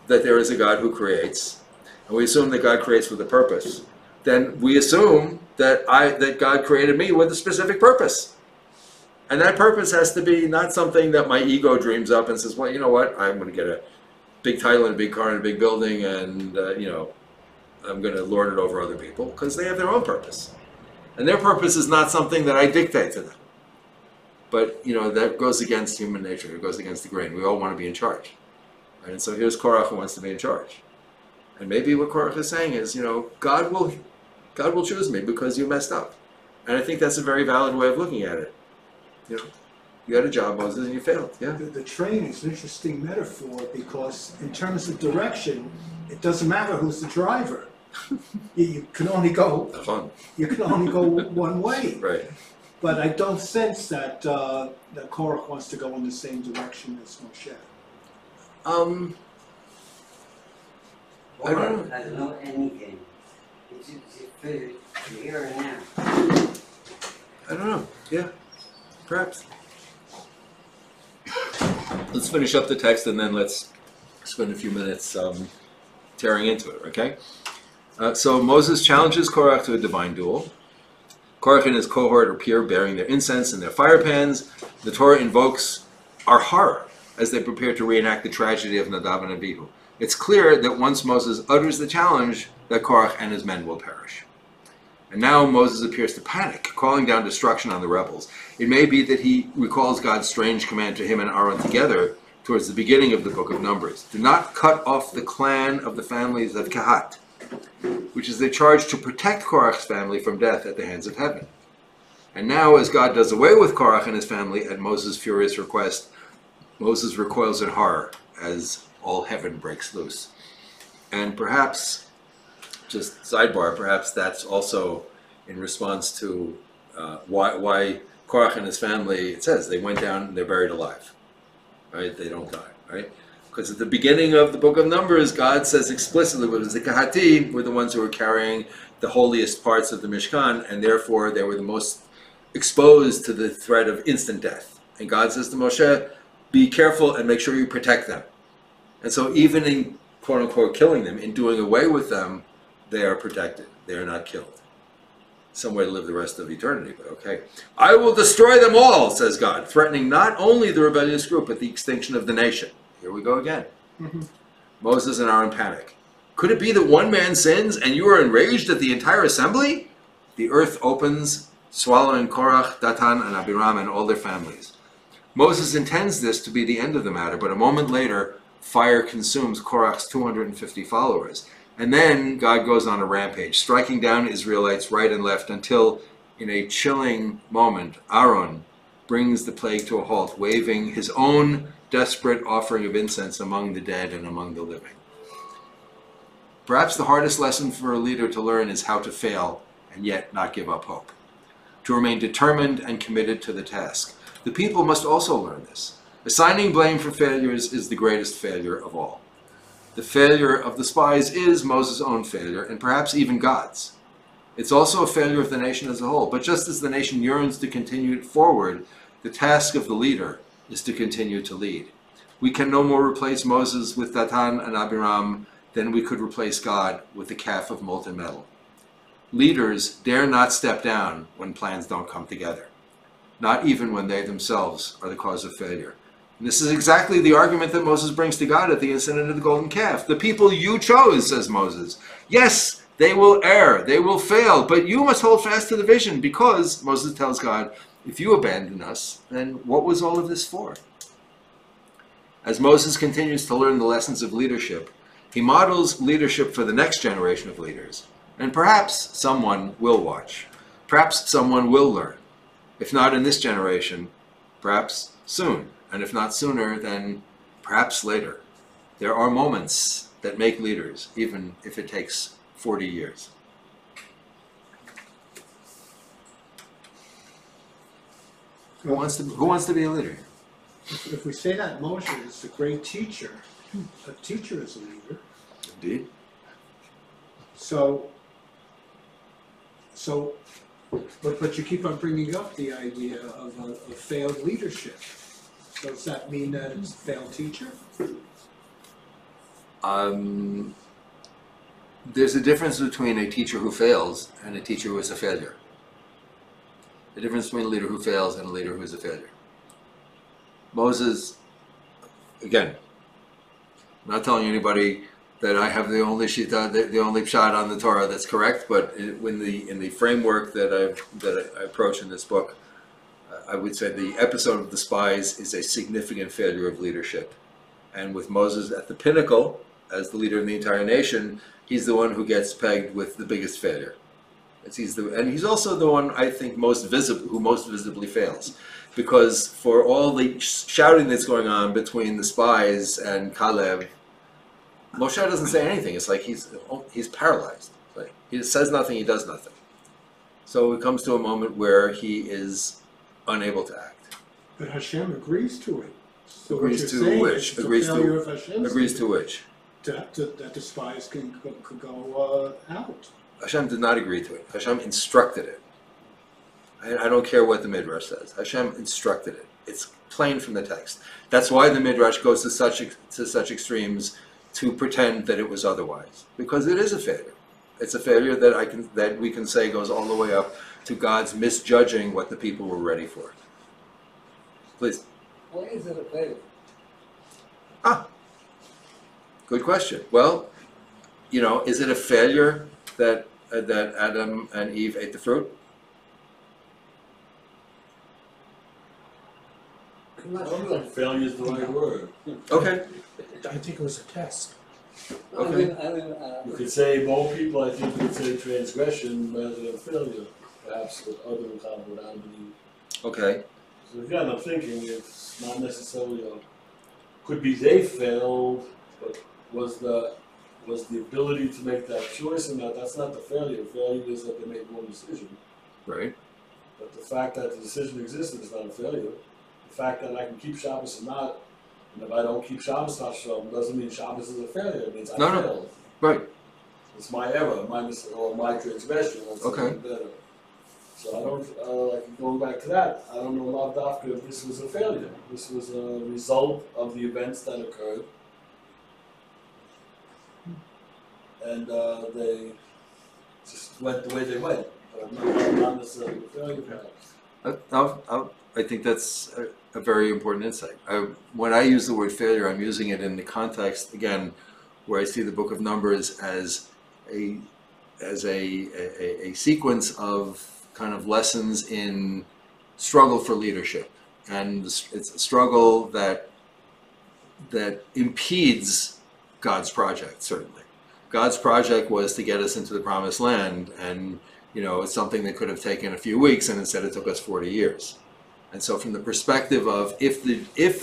that there is a God who creates, and we assume that God creates with a purpose, then we assume that God created me with a specific purpose. And that purpose has to be not something that my ego dreams up and says, well, you know what, I'm going to get a big title and a big car and a big building and, I'm going to lord it over other people, because they have their own purpose. And their purpose is not something that I dictate to them. But, that goes against human nature. It goes against the grain. We all want to be in charge. Right? And so here's Korach who wants to be in charge. And maybe what Korach is saying is, God will choose me because you messed up. And I think that's a very valid way of looking at it. You had a job, Moses, and you failed. Yeah. The train is an interesting metaphor because in terms of direction, it doesn't matter who's the driver. You can only go one way. Right. But I don't sense that that Korach wants to go in the same direction as Moshe. I don't know. I don't know anything. It's for here and now. I don't know. Yeah. Perhaps. Let's finish up the text and then let's spend a few minutes tearing into it, okay? So Moses challenges Korach to a divine duel. Korach and his cohort appear bearing their incense and their fire pans. The Torah invokes our horror as they prepare to reenact the tragedy of Nadav and Abihu. It's clear that once Moses utters the challenge, that Korach and his men will perish. And now Moses appears to panic, calling down destruction on the rebels. It may be that he recalls God's strange command to him and Aaron together towards the beginning of the book of Numbers. Do not cut off the clan of the families of Kehat, which is the charge to protect Korach's family from death at the hands of heaven. And now, as God does away with Korach and his family at Moses' furious request, Moses recoils in horror as all heaven breaks loose. And perhaps, just sidebar, perhaps that's also in response to why Korach and his family, it says, they went down and they're buried alive. Right? They don't die, right? Because at the beginning of the book of Numbers, God says explicitly, it was the Kahati were the ones who were carrying the holiest parts of the Mishkan, and therefore they were the most exposed to the threat of instant death. And God says to Moshe, be careful and make sure you protect them. And so even in quote-unquote killing them, in doing away with them, they are protected. They are not killed. Some way to live the rest of eternity, but okay. I will destroy them all, says God, threatening not only the rebellious group, but the extinction of the nation. Here we go again. Moses and Aaron panic. Could it be that one man sins and you are enraged at the entire assembly? The earth opens, swallowing Korach, Datan, and Abiram and all their families. Moses intends this to be the end of the matter, but a moment later, fire consumes Korach's 250 followers. And then God goes on a rampage, striking down Israelites right and left until, in a chilling moment, Aaron brings the plague to a halt, waving his own desperate offering of incense among the dead and among the living. Perhaps the hardest lesson for a leader to learn is how to fail and yet not give up hope, to remain determined and committed to the task. The people must also learn this. Assigning blame for failures is the greatest failure of all. The failure of the spies is Moses' own failure, and perhaps even God's. It's also a failure of the nation as a whole. But just as the nation yearns to continue forward, the task of the leader is to continue to lead. We can no more replace Moses with Datan and Abiram than we could replace God with the calf of molten metal. Leaders dare not step down when plans don't come together, not even when they themselves are the cause of failure. And this is exactly the argument that Moses brings to God at the incident of the golden calf. The people you chose, says Moses. Yes, they will err, they will fail, but you must hold fast to the vision because, Moses tells God, if you abandon us, then what was all of this for? As Moses continues to learn the lessons of leadership, he models leadership for the next generation of leaders. And perhaps someone will watch. Perhaps someone will learn. If not in this generation, perhaps soon. And if not sooner, then perhaps later. There are moments that make leaders, even if it takes 40 years. Who wants to be a leader? If we say that Moshe is a great teacher, a teacher is a leader. Indeed. So, but you keep on bringing up the idea of failed leadership. So does that mean that it's a failed teacher? There's a difference between a teacher who fails and a teacher who is a failure. The difference between a leader who fails and a leader who is a failure. Moses, again, I'm not telling anybody that I have the only shita, the only pshat on the Torah that's correct, but in the framework that I approach in this book, I would say the episode of the spies is a significant failure of leadership. And with Moses at the pinnacle, as the leader of the entire nation, he's the one who gets pegged with the biggest failure. And he's also the one, I think, who most visibly fails. Because for all the shouting that's going on between the spies and Caleb, Moshe doesn't say anything. It's like he's paralyzed. Like he says nothing, he does nothing. So it comes to a moment where he is unable to act. But Hashem agrees to it. So Agrees what to you're saying which? is it's a failure of Hashem's Agrees to which? that the spies could go out. Hashem did not agree to it. Hashem instructed it. I don't care what the Midrash says. Hashem instructed it. It's plain from the text. That's why the Midrash goes to such extremes to pretend that it was otherwise, because it is a failure. It's a failure that we can say goes all the way up to God's misjudging what the people were ready for. Please. Why is it a failure? Good question. Well, is it a failure that Adam and Eve ate the fruit? I'm not I don't sure. know if failure is the right word. Okay. I think it was a test. Okay. You could say more people, I think, would say transgression rather than failure, perhaps with other encounters with Adam and Eve. Okay. So again, I'm thinking it's not necessarily could be they failed, but was the ability to make that choice and that's not the failure. The failure is that they made one decision. Right. But the fact that the decision existed is not a failure. The fact that I can keep Shabbos or not, and if I don't keep Shabbos Hashem, doesn't mean Shabbos is a failure. It means I failed. Right. It's my error, or my transgression. Or something Okay. better. So I don't, like going back to that, I don't know Lav Dafka if this was a failure. This was a result of the events that occurred. And they just went the way they went. But not necessarily a failure, perhaps. I think that's a very important insight. When I use the word failure, I'm using it in the context, again, where I see the Book of Numbers as a sequence of kind of lessons in struggle for leadership. And it's a struggle that impedes God's project, certainly. God's project was to get us into the Promised Land, and it's something that could have taken a few weeks, and instead it took us 40 years. And so from the perspective of if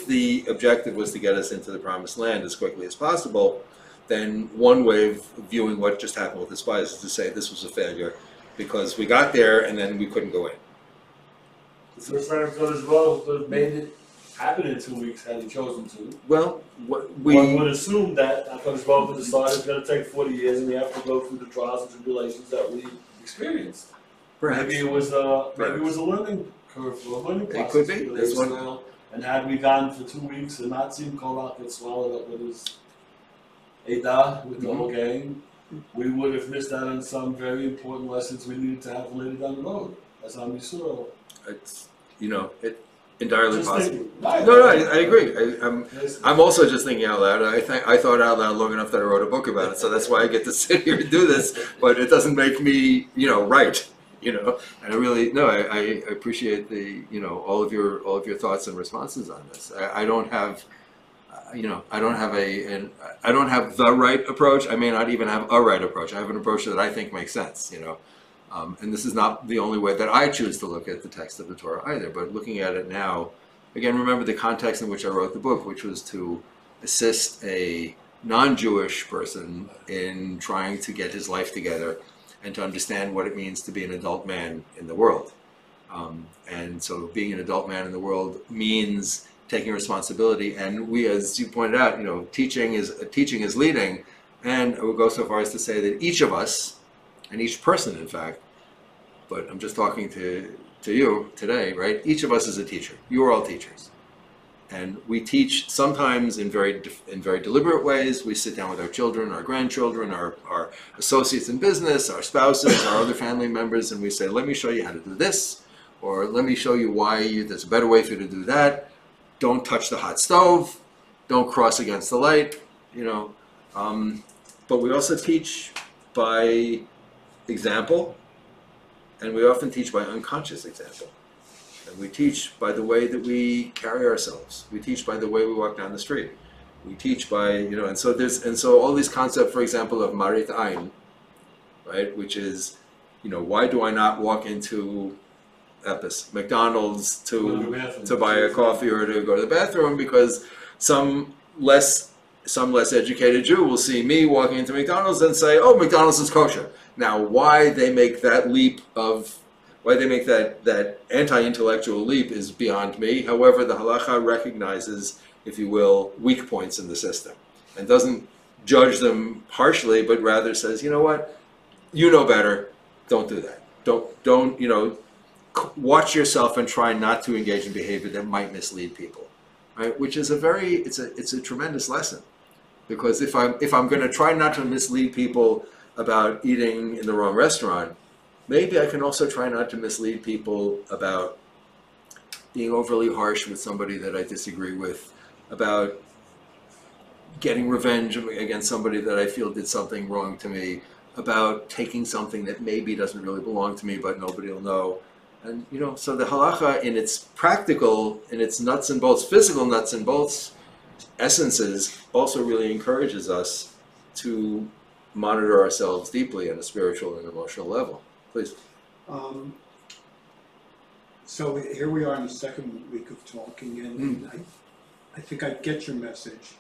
the objective was to get us into the Promised Land as quickly as possible, then one way of viewing what just happened with the spies is to say this was a failure because we got there and then we couldn't go in. The first time Kodesh Baruch could have made it happen in 2 weeks had he chosen to. Well, One would assume that Kodesh Baruch would decide it's going to take 40 years and we have to go through the trials and tribulations that we experienced. perhaps. Maybe it was a learning curve or a learning process. It could be. for That's one. Israel. And had we gone for 2 weeks and not seen Korach get swallowed up with his Edah, with the whole gang, we would have missed out on some very important lessons we needed to have later down the road as Am Yisrael. It's it entirely Just possible. thinking. No, I agree. I'm also just thinking out loud. I thought out loud long enough that I wrote a book about it, so that's why I get to sit here and do this. But it doesn't make me, right. And I really I appreciate the all of your thoughts and responses on this. I don't have I don't have the right approach. I may not even have a right approach. I have an approach that I think makes sense. And this is not the only way that I choose to look at the text of the Torah either. But looking at it now, again, remember the context in which I wrote the book, which was to assist a non-Jewish person in trying to get his life together and to understand what it means to be an adult man in the world. And so being an adult man in the world means taking responsibility. And we, as you pointed out, teaching is leading. And I would go so far as to say that each of us, and each person, in fact, but I'm just talking to you today, right? Each of us is a teacher. You are all teachers. And we teach sometimes in very deliberate ways. We sit down with our children, our grandchildren, our associates in business, our spouses, our other family members, and we say, let me show you how to do this, or let me show you why there's a better way for you to do that. Don't touch the hot stove. Don't cross against the light, But we also teach by example, and we often teach by unconscious example. And we teach by the way that we carry ourselves. We teach by the way we walk down the street. We teach by, and so all these concepts, for example, of marit ayin, right, which is, why do I not walk into McDonald's to buy a coffee or to go to the bathroom? Because some less educated Jew will see me walking into McDonald's and say, oh, McDonald's is kosher. Now, why they make that that anti-intellectual leap is beyond me. However, the halacha recognizes, if you will, weak points in the system and doesn't judge them harshly, but rather says, you know what, you know better, don't do that. Don't watch yourself and try not to engage in behavior that might mislead people, right? Which is it's a tremendous lesson, because if I'm going to try not to mislead people about eating in the wrong restaurant, maybe I can also try not to mislead people about being overly harsh with somebody that I disagree with, about getting revenge against somebody that I feel did something wrong to me, about taking something that maybe doesn't really belong to me but nobody will know. And so the halacha in its practical, in its nuts and bolts, physical nuts and bolts essences, also really encourages us to monitor ourselves deeply on a spiritual and emotional level. Please. So here we are in the second week of talking, and I think I get your message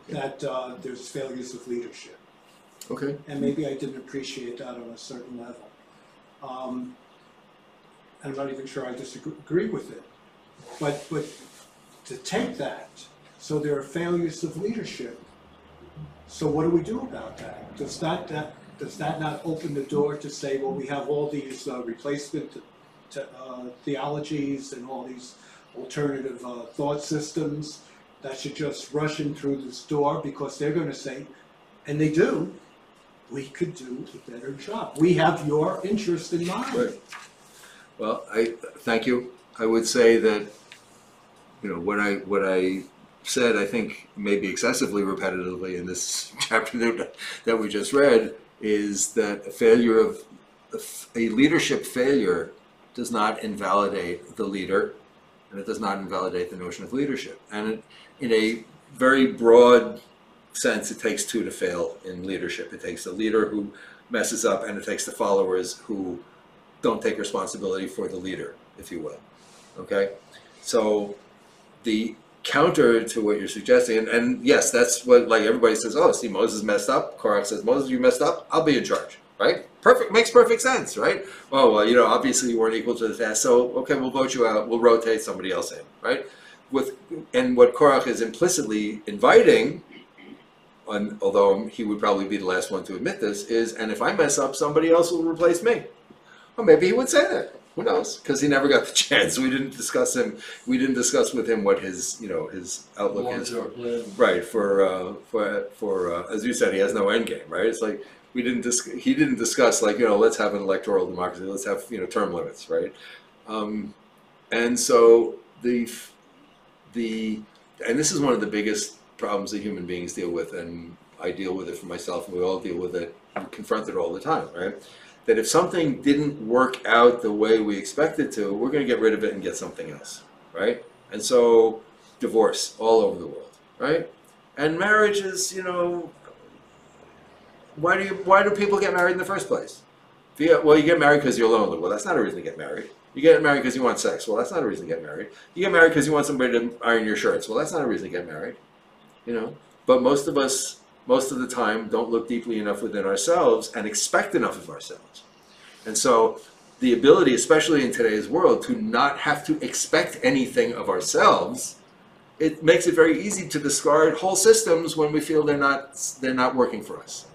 that there's failures of leadership. Okay. And maybe I didn't appreciate that on a certain level. And I'm not even sure I disagree with it. But to take that, so there are failures of leadership. So what do we do about that? Does that not open the door to say, well, we have all these replacement theologies and all these alternative thought systems that should just rush in through this door, because they're going to say, and they do, we could do a better job. We have your interest in mind. Right. Well, I thank you. I would say that what I said, I think maybe excessively repetitively in this chapter that we just read, is that a leadership failure does not invalidate the leader, and it does not invalidate the notion of leadership. And in a very broad sense, it takes two to fail in leadership. It takes a leader who messes up, and it takes the followers who don't take responsibility for the leader, if you will. Okay? So the counter to what you're suggesting, and yes, that's what, like, everybody says, oh, see, Moses messed up. Korach says, Moses, you messed up, I'll be in charge, right? Perfect, makes perfect sense, right? Well, obviously you weren't equal to the task, so okay, we'll vote you out, we'll rotate somebody else in, right? And what Korach is implicitly inviting, although he would probably be the last one to admit this, is, and if I mess up, somebody else will replace me. Or maybe he would say that. Who knows? Because he never got the chance. We didn't discuss with him what his outlook is. Right. For as you said, he has no end game. Right. It's like he didn't discuss like, let's have an electoral democracy. Let's have term limits. Right. And so and this is one of the biggest problems that human beings deal with, and I deal with it for myself, and we all deal with it and confront it all the time. Right. That if something didn't work out the way we expected to, we're going to get rid of it and get something else, right? And so, divorce all over the world, right? And marriage is, why do people get married in the first place? Well, you get married because you're lonely. Well, that's not a reason to get married. You get married because you want sex. Well, that's not a reason to get married. You get married because you want somebody to iron your shirts. Well, that's not a reason to get married, But most of us, most of the time, don't look deeply enough within ourselves and expect enough of ourselves. And so the ability, especially in today's world, to not have to expect anything of ourselves, it makes it very easy to discard whole systems when we feel they're not working for us.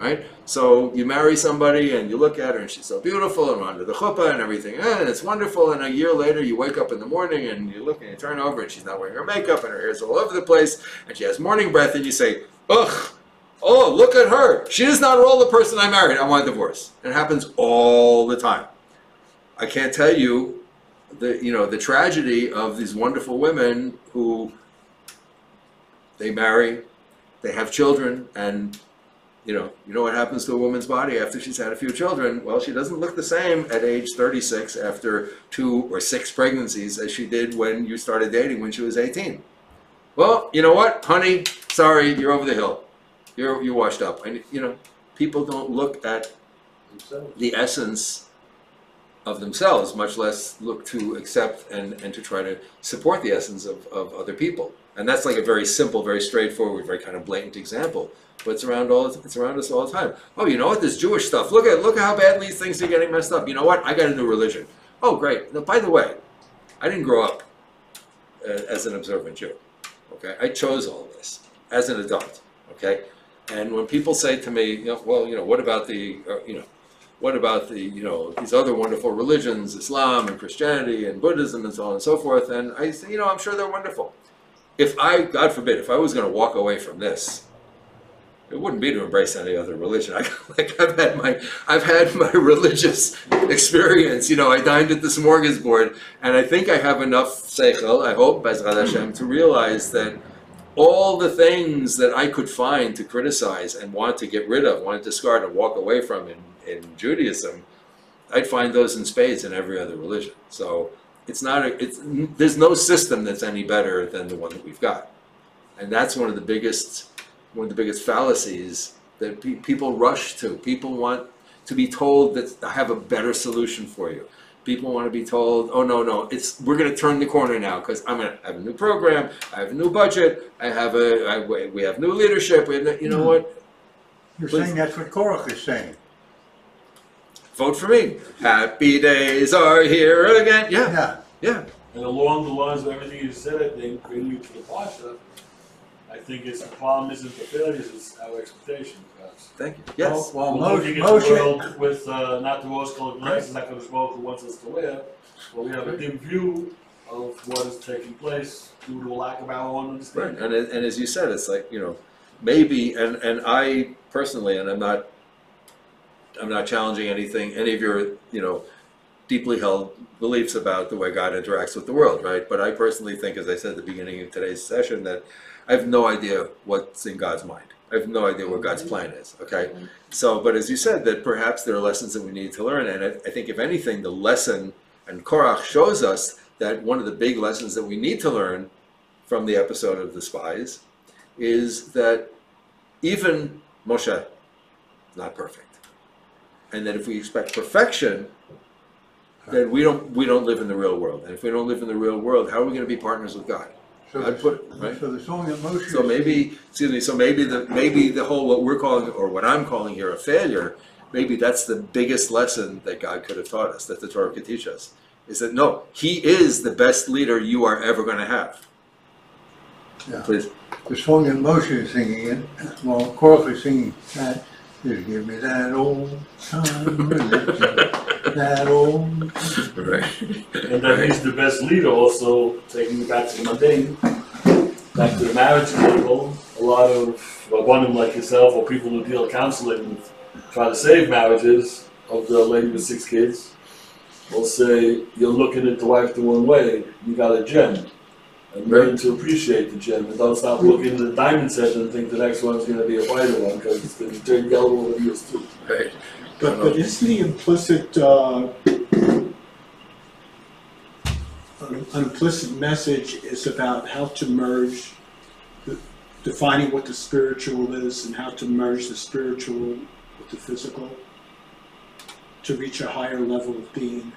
Right? So you marry somebody and you look at her and she's so beautiful and we're under the chuppah and everything, and it's wonderful, and a year later you wake up in the morning and you look and you turn over and she's not wearing her makeup and her hair's all over the place and she has morning breath, and you say, ugh, oh, look at her. She is not at all the person I married. I want a divorce. And it happens all the time. I can't tell you the tragedy of these wonderful women who they marry, they have children, and you know what happens to a woman's body after she's had a few children? Well, she doesn't look the same at age 36 after 2 or 6 pregnancies as she did when you started dating when she was 18. Well, you know what, honey? Sorry, you're over the hill. You're washed up. And people don't look at the essence of themselves, much less look to accept and to try to support the essence of other people. And that's like a very simple, very straightforward, very kind of blatant example. But it's around us all the time. Oh, you know what? This Jewish stuff. Look at how badly things are getting messed up. You know what? I got a new religion. Oh, great. Now, by the way, I didn't grow up as an observant Jew. Okay, I chose all of this as an adult. Okay, and when people say to me, well, what about the, these other wonderful religions, Islam and Christianity and Buddhism and so on and so forth, and I say, I'm sure they're wonderful. If God forbid, if I was going to walk away from this, it wouldn't be to embrace any other religion. I've had my religious experience. I dined at the smorgasbord, and I think I have enough seichel, I hope, Bezrat Hashem, to realize that all the things that I could find to criticize and want to get rid of, want to discard and walk away from in Judaism, I'd find those in spades in every other religion. So there's no system that's any better than the one that we've got, and that's one of the biggest fallacies that people rush to. People want to be told that I have a better solution for you. People want to be told, oh no, we're going to turn the corner now because I'm going to have a new program, I have a new budget, we have new leadership. You know what? You're saying that's what Korach is saying. Vote for me. Happy days are here again. Yeah. And along the lines of everything you said, I think, bringing you to the Parsha, I think the problem isn't the failures, it's our expectations, perhaps. Thank you. Yes. Well, We're looking at the world with not the rose-colored glasses, not going to smoke who wants us to wear, but we have a dim view of what is taking place due to a lack of our own understanding. Right. And as you said, it's like, maybe, and I personally, and I'm not challenging any of your, deeply held beliefs about the way God interacts with the world, right? But I personally think, as I said at the beginning of today's session, that I have no idea what's in God's mind. I have no idea what God's plan is, okay? So, but as you said, that perhaps there are lessons that we need to learn, and I think if anything, the lesson, and Korach shows us that one of the big lessons that we need to learn from the episode of the spies is that even Moshe is not perfect. And that if we expect perfection, then we don't live in the real world. And if we don't live in the real world, how are we going to be partners with God? So the song that Moshe. So maybe the whole what we're calling, or what I'm calling here, a failure. Maybe that's the biggest lesson that God could have taught us, that the Torah could teach us, is that no, He is the best leader you are ever going to have. Yeah. Please. The song that Moshe is singing, Korach is singing that. Just give me that old time religion, that old. Right. And that he's the best leader, also taking it back to the mundane, back to the marriage table. A lot of one like yourself or people who deal counseling and try to save marriages of the lady with 6 kids will say, you're looking at the wife the wrong way, you got a gem. And learn to appreciate the gem and don't stop looking at the diamond set and think the next one's going to be a brighter one because it's going to turn yellow over the years too. Right. But isn't the implicit, an implicit message is about how to merge, defining what the spiritual is and how to merge the spiritual with the physical to reach a higher level of being?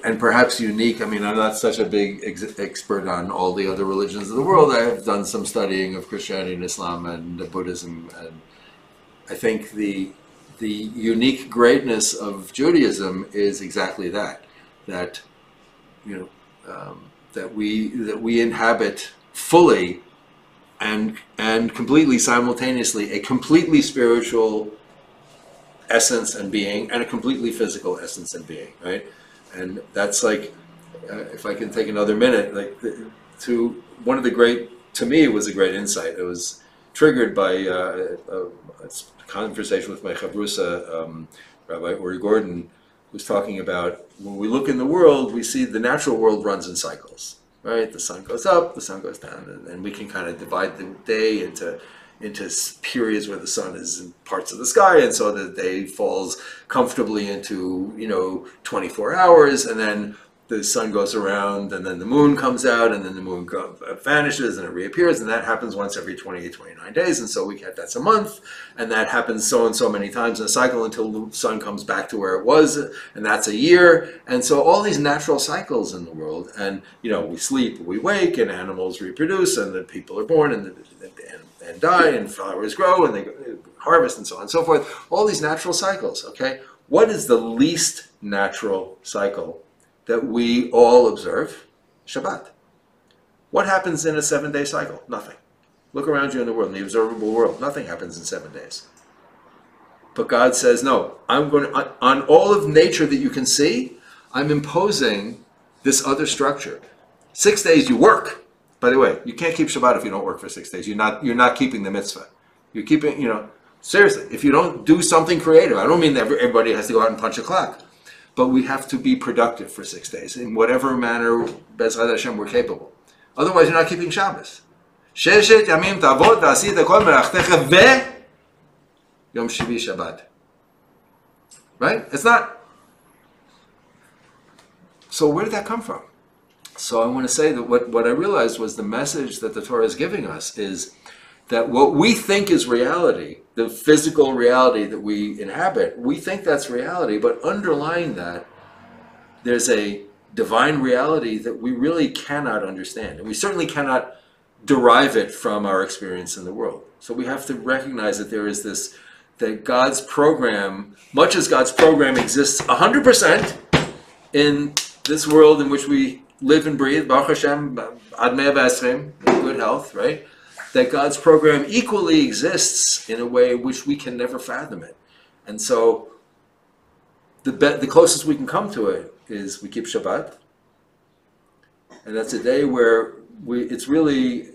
and perhaps unique. I mean, I'm not such a big expert on all the other religions of the world. I have done some studying of Christianity and Islam and Buddhism, and I think the unique greatness of Judaism is exactly that you know that we inhabit fully and completely simultaneously a completely spiritual essence and being and a completely physical essence and being, right? And that's like, if I can take another minute, like to one of the great, to me it was a great insight. It was triggered by a conversation with my chavrusa, Rabbi Uri Gordon, who's talking about when we look in the world, we see the natural world runs in cycles, right? The sun goes up, the sun goes down, and we can kind of divide the day into periods where the sun is in parts of the sky, and so the day falls comfortably into 24 hours, and then the sun goes around, and then the moon comes out, and then the moon vanishes, and it reappears, and that happens once every 28, 29 days, and so that's a month, and that happens so and so many times in a cycle until the sun comes back to where it was, and that's a year. And so all these natural cycles in the world, and we sleep, we wake, and animals reproduce, and the people are born, and die, and flowers grow, and they harvest, and so on and so forth. All these natural cycles, okay? What is the least natural cycle that we all observe? Shabbat. What happens in a 7-day cycle? Nothing. Look around you in the world, in the observable world. Nothing happens in 7 days. But God says, no, I'm going to, on all of nature that you can see, I'm imposing this other structure. 6 days you work. By the way, you can't keep Shabbat if you don't work for 6 days. You're not keeping the mitzvah. You're keeping, seriously, if you don't do something creative, I don't mean that everybody has to go out and punch a clock, but we have to be productive for 6 days in whatever manner, Bezrat Hashem, we're capable. Otherwise, you're not keeping Shabbos. Sheshet yamim tavod v'asita kol melachtecha ve yom shivi Shabbat. Right? It's not. So where did that come from? So I want to say that what I realized was the message that the Torah is giving us is that what we think is reality, the physical reality that we inhabit, we think that's reality, but underlying that, there's a divine reality that we really cannot understand. And we certainly cannot derive it from our experience in the world. So we have to recognize that there is this, that God's program, much as God's program exists 100% in this world in which we live and breathe, Baruch Hashem, Ad Mea V'Esrim, in good health, right? That God's program equally exists in a way which we can never fathom it. And so the closest we can come to it is we keep Shabbat. And that's a day where it's really,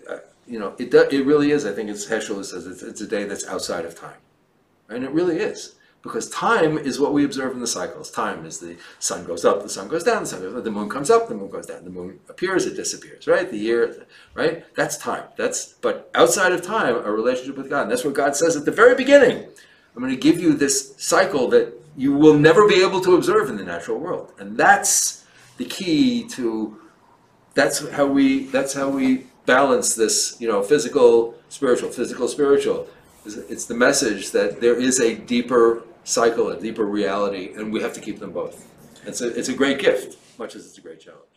it really is, I think it's Heschel who says it's a day that's outside of time. And it really is. Because time is what we observe in the cycles. Time is the sun goes up, the sun goes down, the moon comes up, the moon goes down, the moon appears, it disappears, right? The year, right? That's time. But outside of time, a relationship with God. And that's what God says at the very beginning. I'm going to give you this cycle that you will never be able to observe in the natural world. And that's the key to, that's how we balance this, physical, spiritual. It's the message that there is a deeper cycle, a deeper reality, and we have to keep them both. It's a great gift, much as it's a great challenge.